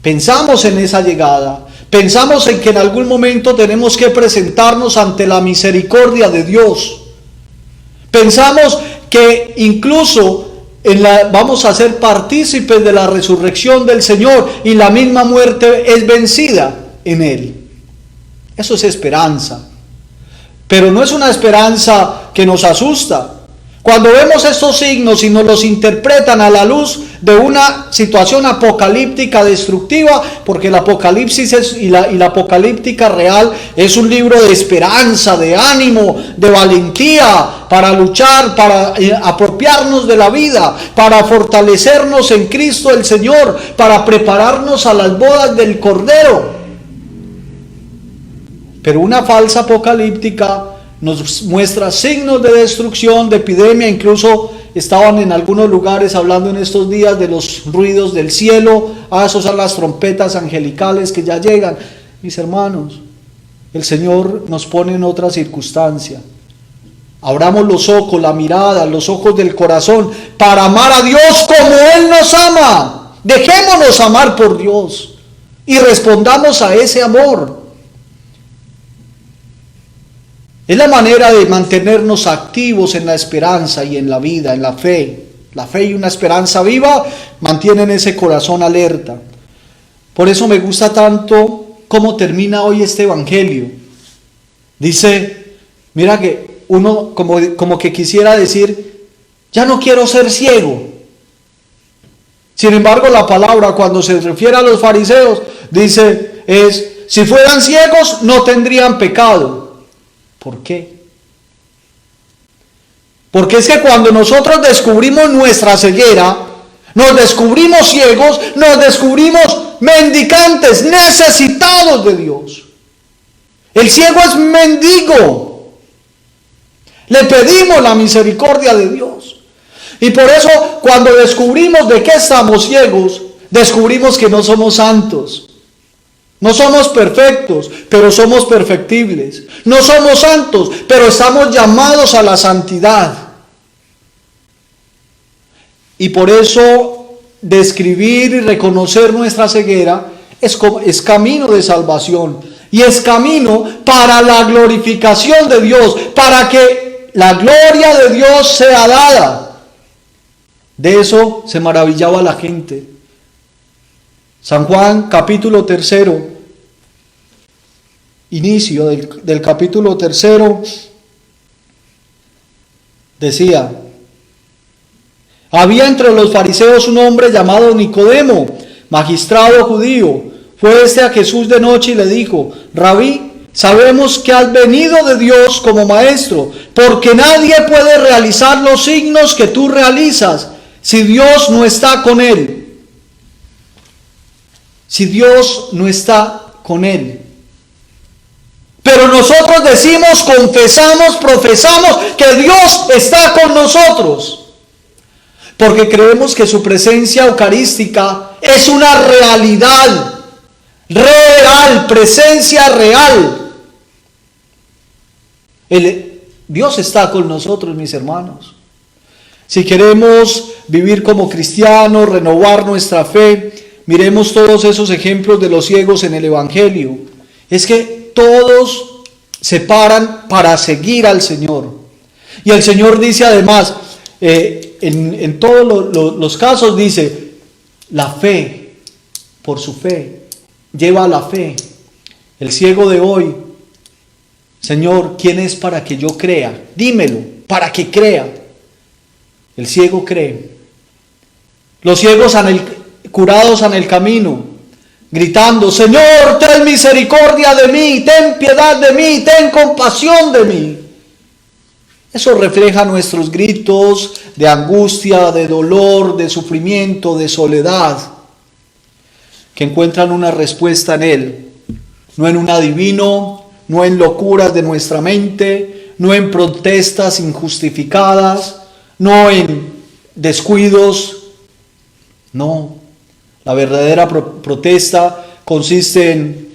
Pensamos en esa llegada. Pensamos en que en algún momento tenemos que presentarnos ante la misericordia de Dios. Pensamos que incluso vamos a ser partícipes de la resurrección del Señor y la misma muerte es vencida en Él. Eso es esperanza. Pero no es una esperanza que nos asusta, Cuando vemos estos signos y nos los interpretan a la luz de una situación apocalíptica destructiva, porque el Apocalipsis y la apocalíptica real es un libro de esperanza, de ánimo, de valentía para luchar, para apropiarnos de la vida, para fortalecernos en Cristo el Señor, para prepararnos a las bodas del Cordero. Pero una falsa apocalíptica nos muestra signos de destrucción, de epidemia. Incluso estaban en algunos lugares hablando en estos días de los ruidos del cielo. Esos son las trompetas angelicales que ya llegan. Mis hermanos, el Señor nos pone en otra circunstancia. Abramos los ojos, la mirada, los ojos del corazón para amar a Dios como Él nos ama. Dejémonos amar por Dios y respondamos a ese amor. Es la manera de mantenernos activos en la esperanza y en la vida, en la fe. La fe y una esperanza viva mantienen ese corazón alerta. Por eso me gusta tanto cómo termina hoy este evangelio. Dice, mira que uno como que quisiera decir, ya no quiero ser ciego. Sin embargo, la palabra cuando se refiere a los fariseos dice, si fueran ciegos no tendrían pecado. ¿Por qué? Porque es que cuando nosotros descubrimos nuestra ceguera, nos descubrimos ciegos, nos descubrimos mendicantes, necesitados de Dios. El ciego es mendigo. Le pedimos la misericordia de Dios. Y por eso cuando descubrimos de qué estamos ciegos, descubrimos que no somos santos. No somos perfectos, pero somos perfectibles. No somos santos, pero estamos llamados a la santidad. Y por eso describir y reconocer nuestra ceguera es camino de salvación. Y es camino para la glorificación de Dios, para que la gloria de Dios sea dada. De eso se maravillaba la gente. San Juan capítulo 3, inicio del capítulo 3, decía, había entre los fariseos un hombre llamado Nicodemo, magistrado judío. Fue a Jesús de noche y le dijo, Rabí, sabemos que has venido de Dios como maestro, porque nadie puede realizar los signos que tú realizas si Dios no está con él. Si Dios no está con él. Pero nosotros decimos, confesamos, profesamos que Dios está con nosotros. Porque creemos que su presencia eucarística es una realidad. Real, presencia real. Dios está con nosotros, mis hermanos. Si queremos vivir como cristianos, renovar nuestra fe, miremos todos esos ejemplos de los ciegos en el Evangelio. Es que todos se paran para seguir al Señor. Y el Señor dice además, en todos los casos dice, la fe, por su fe, lleva a la fe. El ciego de hoy, Señor, ¿quién es para que yo crea? Dímelo, para que crea. El ciego cree. Los ciegos curados en el camino, gritando, Señor, ten misericordia de mí, ten piedad de mí, ten compasión de mí. Eso refleja nuestros gritos de angustia, de dolor, de sufrimiento, de soledad, que encuentran una respuesta en Él, no en un adivino, no en locuras de nuestra mente, no en protestas injustificadas, no en descuidos, no. La verdadera protesta consiste en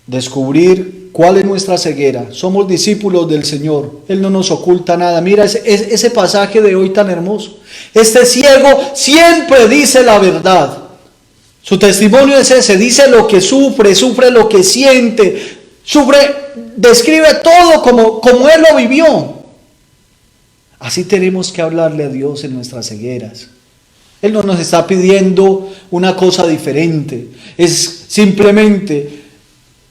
descubrir cuál es nuestra ceguera. Somos discípulos del Señor. Él no nos oculta nada. Mira ese pasaje de hoy tan hermoso. Este ciego siempre dice la verdad. Su testimonio es ese. Dice lo que sufre lo que siente. Describe todo como Él lo vivió. Así tenemos que hablarle a Dios en nuestras cegueras. Él no nos está pidiendo una cosa diferente. Es simplemente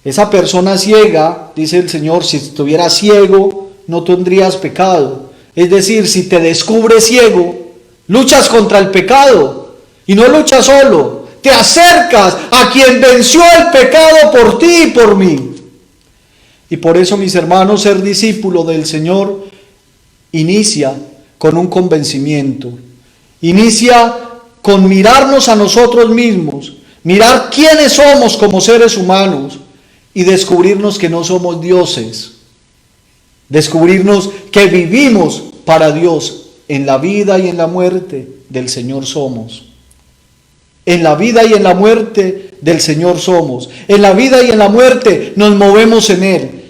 esa persona ciega, dice el Señor, si estuviera ciego no tendrías pecado. Es decir, si te descubres ciego, luchas contra el pecado y no luchas solo, te acercas a quien venció el pecado por ti y por mí. Y por eso, mis hermanos, ser discípulo del Señor inicia con un convencimiento, inicia con mirarnos a nosotros mismos, mirar quiénes somos como seres humanos y descubrirnos que no somos dioses, descubrirnos que vivimos para Dios. En la vida y en la muerte del Señor somos. En la vida y en la muerte del Señor somos. En la vida y en la muerte nos movemos en Él.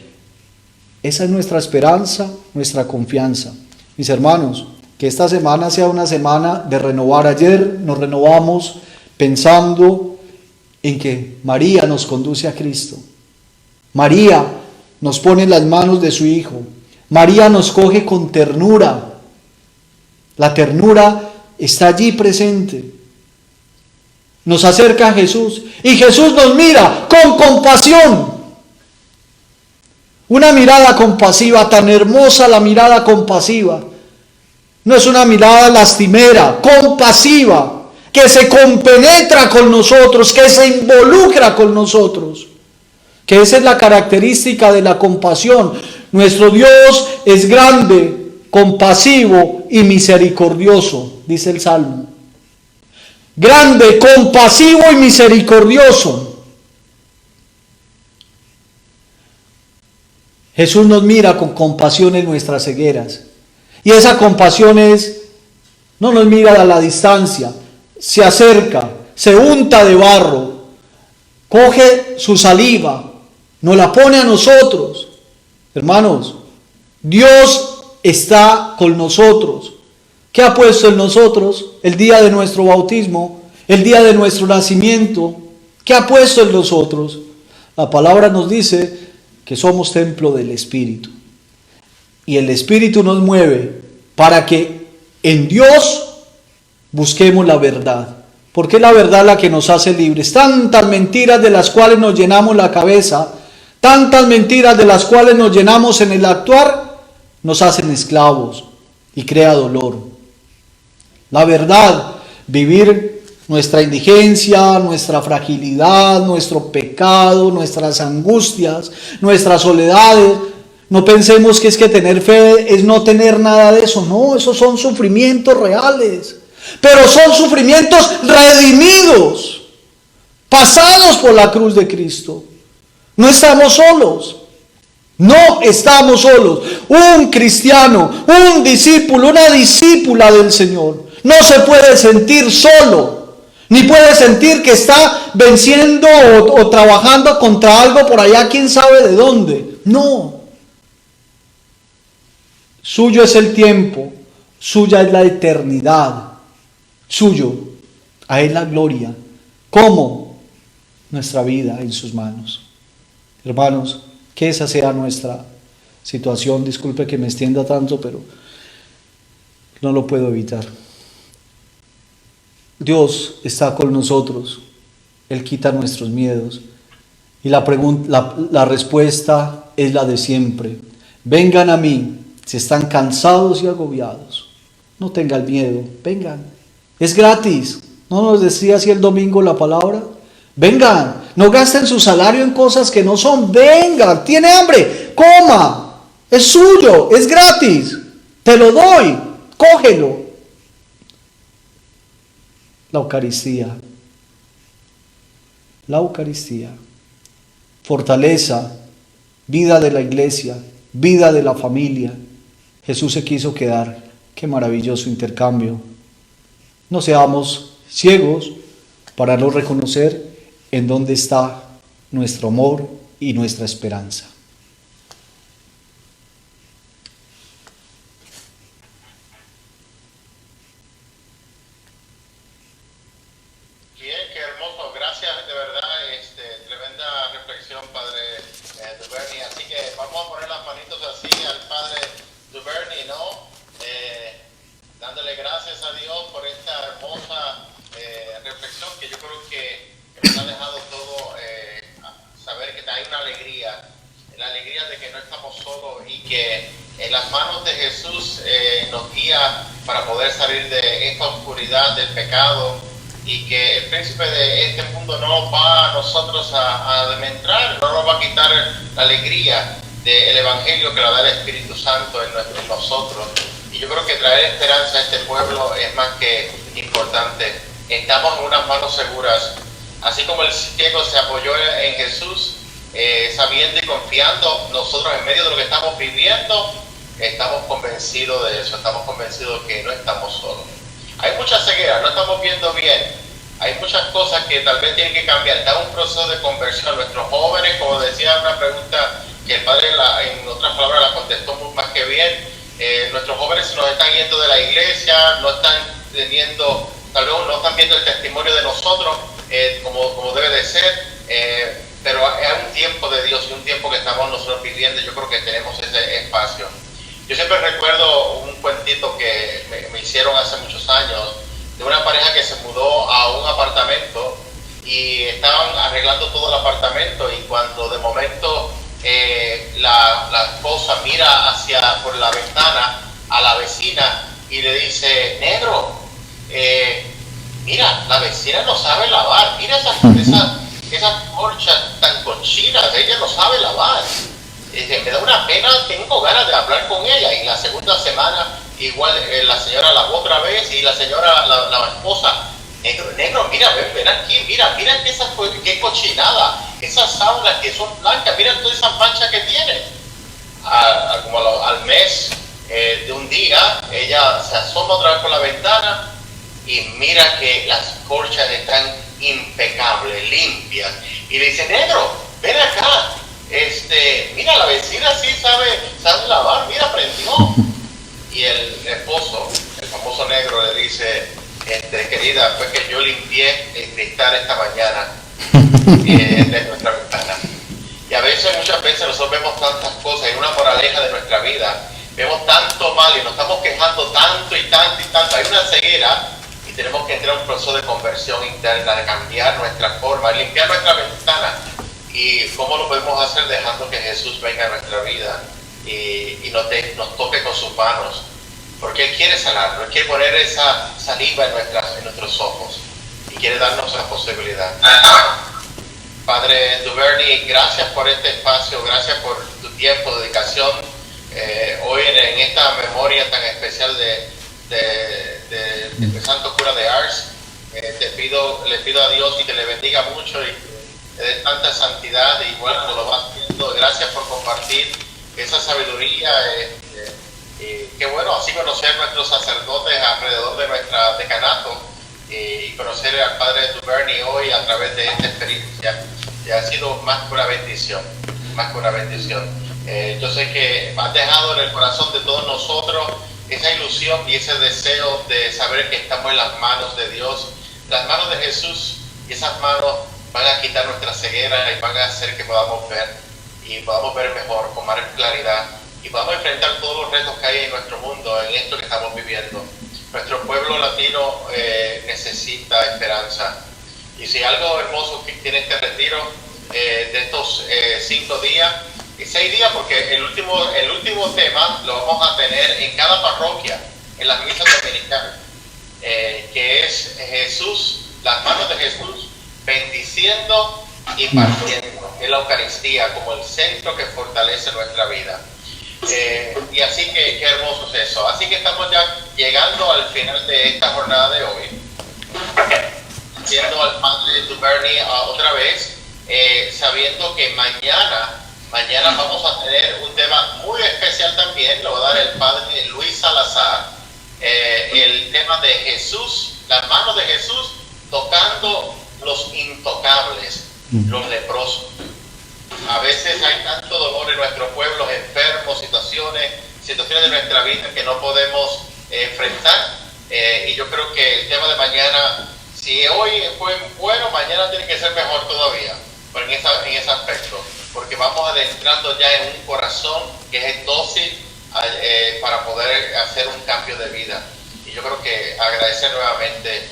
Esa es nuestra esperanza, nuestra confianza. Mis hermanos, que esta semana sea una semana de renovar. Ayer nos renovamos pensando en que María nos conduce a Cristo. María nos pone en las manos de su Hijo. María nos coge con ternura. La ternura está allí presente. Nos acerca a Jesús y Jesús nos mira con compasión. Una mirada compasiva, tan hermosa la mirada compasiva. No es una mirada lastimera, compasiva, que se compenetra con nosotros, que se involucra con nosotros. Que esa es la característica de la compasión. Nuestro Dios es grande, compasivo y misericordioso, dice el Salmo. Grande, compasivo y misericordioso. Jesús nos mira con compasión en nuestras cegueras. Y esa compasión no nos mira a la distancia, se acerca, se unta de barro, coge su saliva, nos la pone a nosotros. Hermanos, Dios está con nosotros. ¿Qué ha puesto en nosotros el día de nuestro bautismo, el día de nuestro nacimiento? ¿Qué ha puesto en nosotros? La palabra nos dice que somos templo del Espíritu. Y el Espíritu nos mueve para que en Dios busquemos la verdad. Porque es la verdad la que nos hace libres. Tantas mentiras de las cuales nos llenamos la cabeza, tantas mentiras de las cuales nos llenamos en el actuar, nos hacen esclavos y crea dolor. La verdad, vivir nuestra indigencia, nuestra fragilidad, nuestro pecado, nuestras angustias, nuestras soledades. No pensemos que es que tener fe es no tener nada de eso. No, esos son sufrimientos reales. Pero son sufrimientos redimidos, pasados por la cruz de Cristo. No estamos solos. No estamos solos. Un cristiano, un discípulo, una discípula del Señor no se puede sentir solo, ni puede sentir que está venciendo o trabajando contra algo por allá, quién sabe de dónde. No. Suyo es el tiempo, suya es la eternidad, suyo, a Él la gloria. ¿Cómo? Nuestra vida en sus manos. Hermanos, que esa sea nuestra situación. Disculpe que me extienda tanto, pero no lo puedo evitar. Dios está con nosotros. Él quita nuestros miedos. Y la respuesta es la de siempre. Vengan a mí si están cansados y agobiados. No tengan miedo, vengan. Es gratis. ¿No nos decía así el domingo la palabra? Vengan, no gasten su salario en cosas que no son. Vengan, tiene hambre, coma. Es suyo, es gratis. Te lo doy, cógelo. La Eucaristía. La Eucaristía. Fortaleza, vida de la iglesia, vida de la familia. Jesús se quiso quedar. Qué maravilloso intercambio. No seamos ciegos para no reconocer en dónde está nuestro amor y nuestra esperanza. Bien, qué hermoso. Gracias, de verdad. Tremenda reflexión, Padre Duvernay. Así que vamos a poner las manitos así al Padre Duvernay, ¿no? Dándole gracias a Dios por esta hermosa reflexión que yo creo que nos ha dejado todo saber que hay una alegría oscuridad del pecado, y que el príncipe de este mundo no nos va a nosotros a dementrar, no nos va a quitar la alegría del evangelio que la da el Espíritu Santo en nosotros. Y yo creo que traer esperanza a este pueblo es más que importante. Estamos en unas manos seguras, así como el ciego se apoyó en Jesús, sabiendo y confiando. Nosotros, en medio de lo que estamos viviendo, estamos convencidos de eso, estamos convencidos que no estamos solos. Hay mucha ceguera, no estamos viendo bien, hay muchas cosas que tal vez tienen que cambiar. Está un proceso de conversión. Nuestros jóvenes, como decía una pregunta que el padre en otras palabras la contestó más que bien, nuestros jóvenes se nos están yendo de la iglesia, no están teniendo, tal vez no están viendo el testimonio de nosotros como debe de ser, pero es un tiempo de Dios y un tiempo que estamos nosotros viviendo. Yo creo que tenemos ese espacio. Yo siempre recuerdo un cuentito que me hicieron hace muchos años de una pareja que se mudó a un apartamento y estaban arreglando todo el apartamento, y cuando de momento la esposa mira por la ventana a la vecina y le dice: negro, mira, la vecina no sabe lavar, mira esas corchas tan cochinas, ella no sabe lavar. Me da una pena, tengo ganas de hablar con ella. Y la segunda semana igual la señora lavó otra vez, y la señora, la esposa: negro, mira, ven aquí, mira qué cochinada, esas sábanas que son blancas, mira todas esas manchas que tiene. Como al mes de un día, ella se asoma otra vez por la ventana y mira que las corchas están impecables, limpias, y le dice: negro, ven acá, mira, la vecina sí sabe lavar, mira, aprendió. Y el esposo, el famoso negro, le dice: querida, fue que yo limpié el cristal esta mañana de nuestra ventana. Y muchas veces nosotros vemos tantas cosas, en una moraleja de nuestra vida, vemos tanto mal y nos estamos quejando tanto y tanto y tanto. Hay una ceguera y tenemos que entrar en un proceso de conversión interna, de cambiar nuestra forma, limpiar nuestra ventana. ¿Y cómo lo podemos hacer? Dejando que Jesús venga a nuestra vida y nos toque con sus manos, porque Él quiere sanarnos, Él quiere poner esa saliva en nuestros ojos y quiere darnos esa posibilidad. Padre Duvernay, gracias por este espacio, gracias por tu tiempo, dedicación, hoy en esta memoria tan especial de Santo Cura de Ars. Le pido a Dios y que le bendiga mucho y de tanta santidad, igual como lo vas haciendo. Gracias por compartir esa sabiduría. Qué bueno así conocer a nuestros sacerdotes alrededor de nuestra decanato y conocer al Padre Duvernay hoy a través de esta experiencia. Y ha sido más que una bendición, más que una bendición. Yo sé que has dejado en el corazón de todos nosotros esa ilusión y ese deseo de saber que estamos en las manos de Dios, las manos de Jesús, y esas manos van a quitar nuestra ceguera y van a hacer que podamos ver y podamos ver mejor, con más claridad, y podamos enfrentar todos los retos que hay en nuestro mundo, en esto que estamos viviendo. Nuestro pueblo latino necesita esperanza, y si algo hermoso que tiene este retiro de estos 5 días, y 6 días, porque el último tema lo vamos a tener en cada parroquia, en las misas dominicales, que es Jesús, las manos de Jesús bendiciendo y partiendo, en la Eucaristía como el centro que fortalece nuestra vida. Y así que qué hermoso es eso. Así que estamos ya llegando al final de esta jornada de hoy, siendo al Padre Duvernay otra vez, sabiendo que mañana vamos a tener un tema muy especial también. Lo va a dar el Padre Luis Salazar, el tema de Jesús, las manos de Jesús tocando los intocables, los leprosos. A veces hay tanto dolor en nuestros pueblos, enfermos, situaciones de nuestra vida que no podemos enfrentar, y yo creo que el tema de mañana, si hoy fue bueno, mañana tiene que ser mejor todavía, pero en ese aspecto, porque vamos adentrando ya en un corazón que es dócil para poder hacer un cambio de vida. Y yo creo que agradecer nuevamente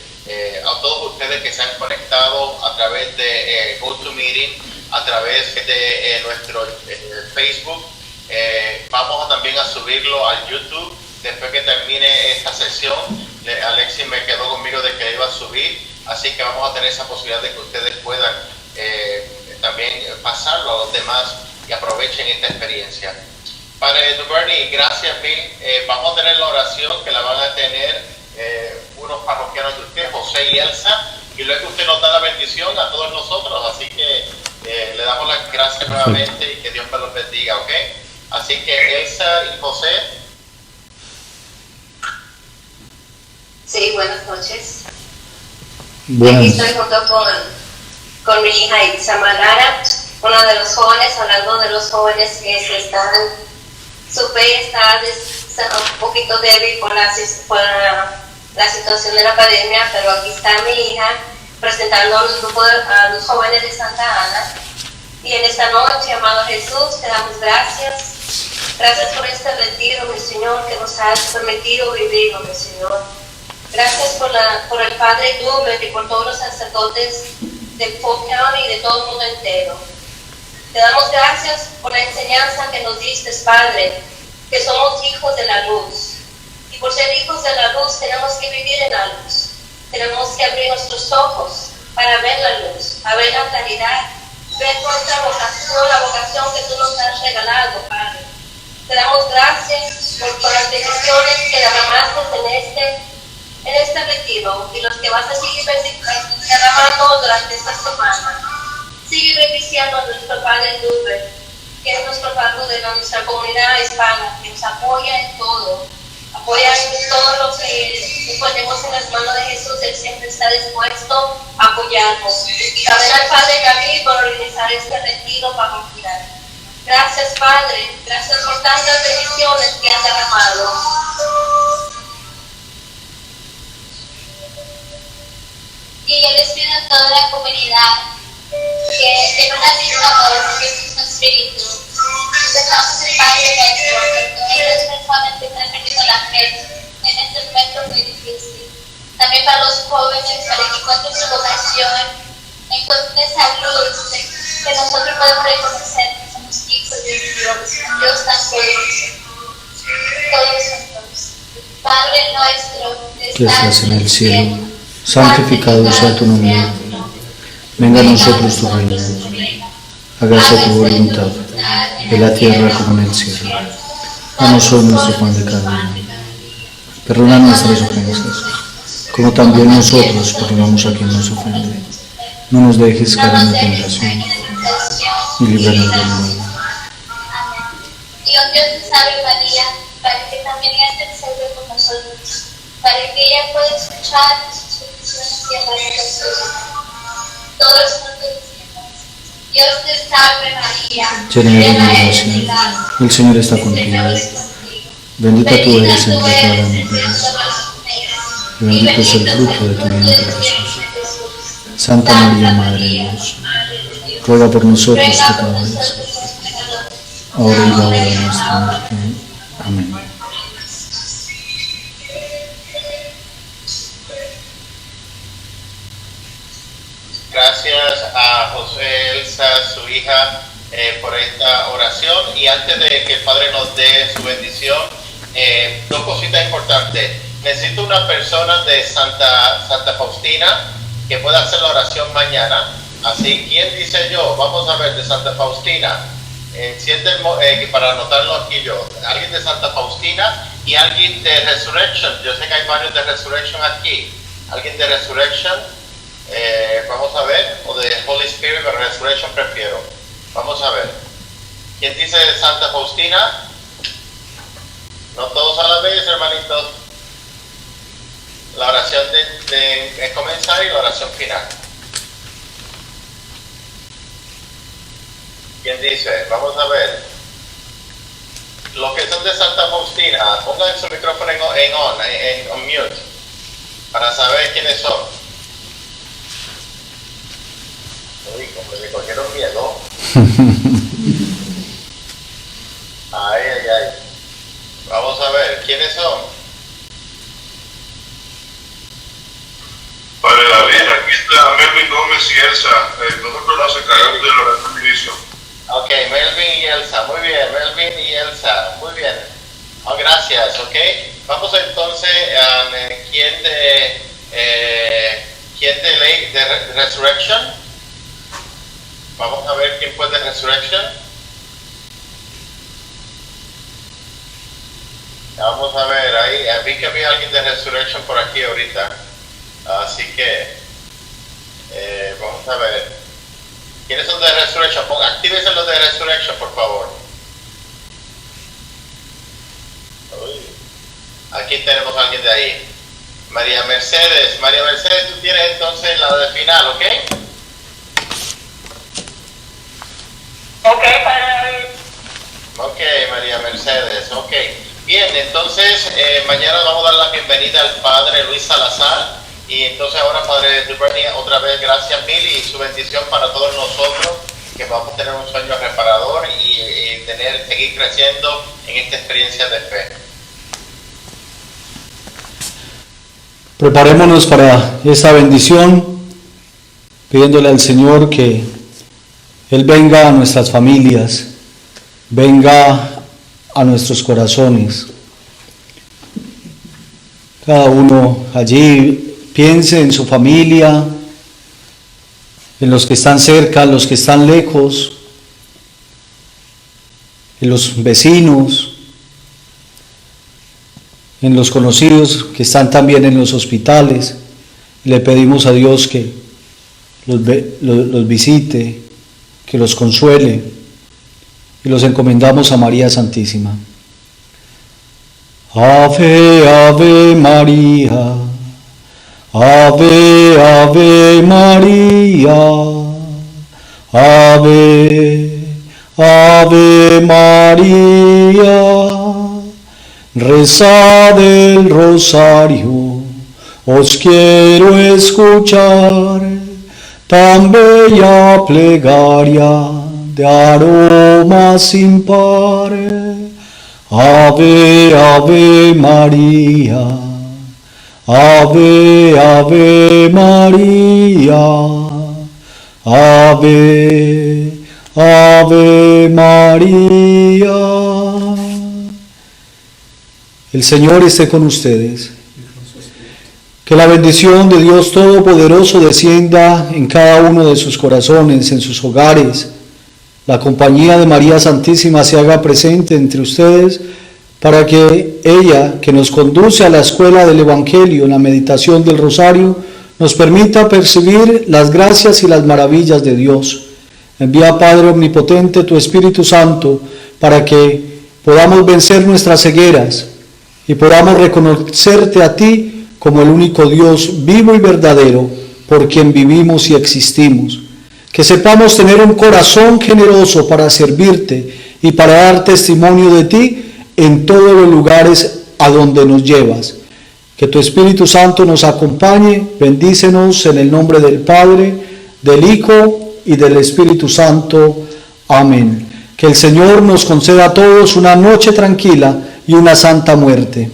a todos ustedes que se han conectado a través de GoToMeeting, a través de nuestro Facebook. Vamos también a subirlo al YouTube después que termine esta sesión, Alexis me quedó conmigo de que iba a subir, así que vamos a tener esa posibilidad de que ustedes puedan también pasarlo a los demás y aprovechen esta experiencia. Padre Duvernay, gracias mil. Vamos a tener la oración que la van a tener unos parroquianos de usted, José y Elsa, y luego usted nos da la bendición a todos nosotros, así que le damos las gracias nuevamente y que Dios me los bendiga, ¿ok? Así que Elsa y José. Sí, buenas noches. Buenas. Aquí estoy junto con mi hija Itzamara, uno de los jóvenes, hablando de los jóvenes que su fe está un poquito débil por la situación de la pandemia, pero aquí está mi hija presentando a los jóvenes de Santa Ana. Y en esta noche, amado Jesús, te damos gracias. Gracias por este retiro, mi Señor, que nos has permitido vivir, mi Señor. Gracias por el Padre Dubert y por todos los sacerdotes de Polk County y de todo el mundo entero. Te damos gracias por la enseñanza que nos diste, Padre, que somos hijos de la luz. Y por ser hijos de la luz tenemos que vivir en la luz. Tenemos que abrir nuestros ojos para ver la luz, a ver la claridad, ver nuestra vocación, la vocación que tú nos has regalado, Padre. Te damos gracias por las bendiciones que derramaste en este retiro y los que vas a seguir derramando durante esta semana. Sigue bendiciendo a nuestro Padre Dubert, que es nuestro Padre de nuestra comunidad hispana, que nos apoya en todo. Apoya en todo lo que ponemos en las manos de Jesús. Él siempre está dispuesto a apoyarnos. También al Padre Gabriel por organizar este retiro familiar. Gracias, Padre. Gracias por tantas bendiciones que has derramado. Y yo les pido a toda la comunidad que en una misma voz, que es un espíritu, empezamos el Padre nuestro, que las personas que están perdiendo la fe en este momento muy difícil. También para los jóvenes, para que encuentren su vocación, encuentren esa luz, que nosotros podemos reconocer que somos hijos de Dios, Dios tan poderoso. Todos juntos. Padre nuestro, que estás en el cielo, santificado sea tu nombre. Venga a nosotros tu reino. Hágase tu voluntad, en la tierra como en el cielo. Danos hoy nuestro pan de cada día. Perdona nuestras ofensas, como también nosotros perdonamos a quien nos ofende. No nos dejes caer en la tentación, y líbranos del mal. Dios te salve María, para que también ella te salve con nosotros, para que ella pueda escuchar nuestras peticiones y hablar de nosotros. Todos los santos. Dios te salve María, llena eres de gracia, el Señor está contigo. Bendita tú eres entre todas las mujeres, y bendito es el fruto de tu vientre Jesús. Santa María, Madre de Dios, ruega por nosotros pecadores, ahora y la hora de nuestra muerte. Amén. Gracias a José, Elsa, su hija, por esta oración. Y antes de que el Padre nos dé su bendición, dos cositas importantes. Necesito una persona de Santa Faustina que pueda hacer la oración mañana. Así, ¿quién dice yo? Vamos a ver, de Santa Faustina. Para anotarlo aquí yo. Alguien de Santa Faustina y alguien de Resurrection. Yo sé que hay varios de Resurrection aquí. Alguien de Resurrection. Vamos a ver, o de Holy Spirit, pero Resurrection prefiero. Vamos a ver. ¿Quién dice Santa Faustina? No todos a la vez, hermanitos. La oración de comenzar y la oración final. ¿Quién dice? Vamos a ver. Los que son de Santa Faustina, pongan su micrófono en mute para saber quiénes son. Uy, como le cogieron miedo. Ay. Vamos a ver, ¿quiénes son? Padre David, aquí está Melvin Gómez y Elsa. Nosotros nos encargamos de la bendición. Ok, Melvin y Elsa, muy bien, Melvin y Elsa, muy bien. Oh, gracias, ok. Vamos entonces a quién de Resurrection. Vamos a ver quién fue de Resurrection. Vamos a ver, ahí vi que había alguien de Resurrection por aquí ahorita. Así que vamos a ver. ¿Quiénes son de Resurrection? Actívense los de Resurrection, por favor. Uy. Aquí tenemos a alguien de ahí. María Mercedes, tú tienes entonces la de final, ¿ok? Ok, Padre. Ok, María Mercedes, ok. Bien, entonces mañana vamos a dar la bienvenida al Padre Luis Salazar. Y entonces ahora, Padre Duvernay, otra vez gracias mil y su bendición para todos nosotros, que vamos a tener un sueño reparador y seguir creciendo en esta experiencia de fe. Preparémonos para esta bendición, pidiéndole al Señor que Él venga a nuestras familias, venga a nuestros corazones. Cada uno allí piense en su familia, en los que están cerca, en los que están lejos, en los vecinos, en los conocidos que están también en los hospitales. Le pedimos a Dios que los visite, que los consuele, y los encomendamos a María Santísima. Ave, Ave María, Ave, Ave María, Ave, Ave María. Rezad el rosario, os quiero escuchar, tan bella plegaria de aroma sin par. Ave, Ave María, Ave, Ave María, Ave, Ave María. El Señor esté con ustedes. Que la bendición de Dios Todopoderoso descienda en cada uno de sus corazones, en sus hogares. La compañía de María Santísima se haga presente entre ustedes para que ella, que nos conduce a la escuela del Evangelio, en la meditación del Rosario, nos permita percibir las gracias y las maravillas de Dios. Envía, Padre Omnipotente, tu Espíritu Santo, para que podamos vencer nuestras cegueras y podamos reconocerte a ti como el único Dios vivo y verdadero, por quien vivimos y existimos. Que sepamos tener un corazón generoso para servirte y para dar testimonio de ti en todos los lugares a donde nos llevas. Que tu Espíritu Santo nos acompañe. Bendícenos en el nombre del Padre, del Hijo y del Espíritu Santo. Amén. Que el Señor nos conceda a todos una noche tranquila y una santa muerte.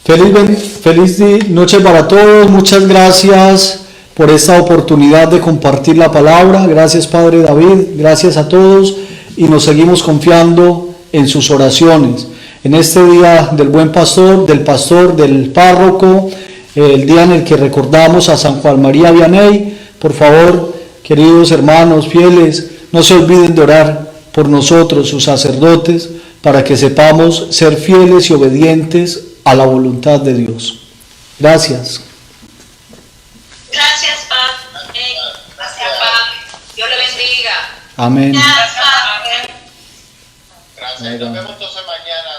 Feliz noche para todos. Muchas gracias por esta oportunidad de compartir la palabra. Gracias, Padre David. Gracias a todos y nos seguimos confiando en sus oraciones. En este día del buen pastor, del párroco, el día en el que recordamos a San Juan María Vianney, por favor, queridos hermanos fieles, no se olviden de orar por nosotros, sus sacerdotes, para que sepamos ser fieles y obedientes a la voluntad de Dios. Gracias. Gracias, Padre. Gracias, Padre. Dios le bendiga. Amén. Gracias, Padre. Gracias. Nos vemos entonces mañana.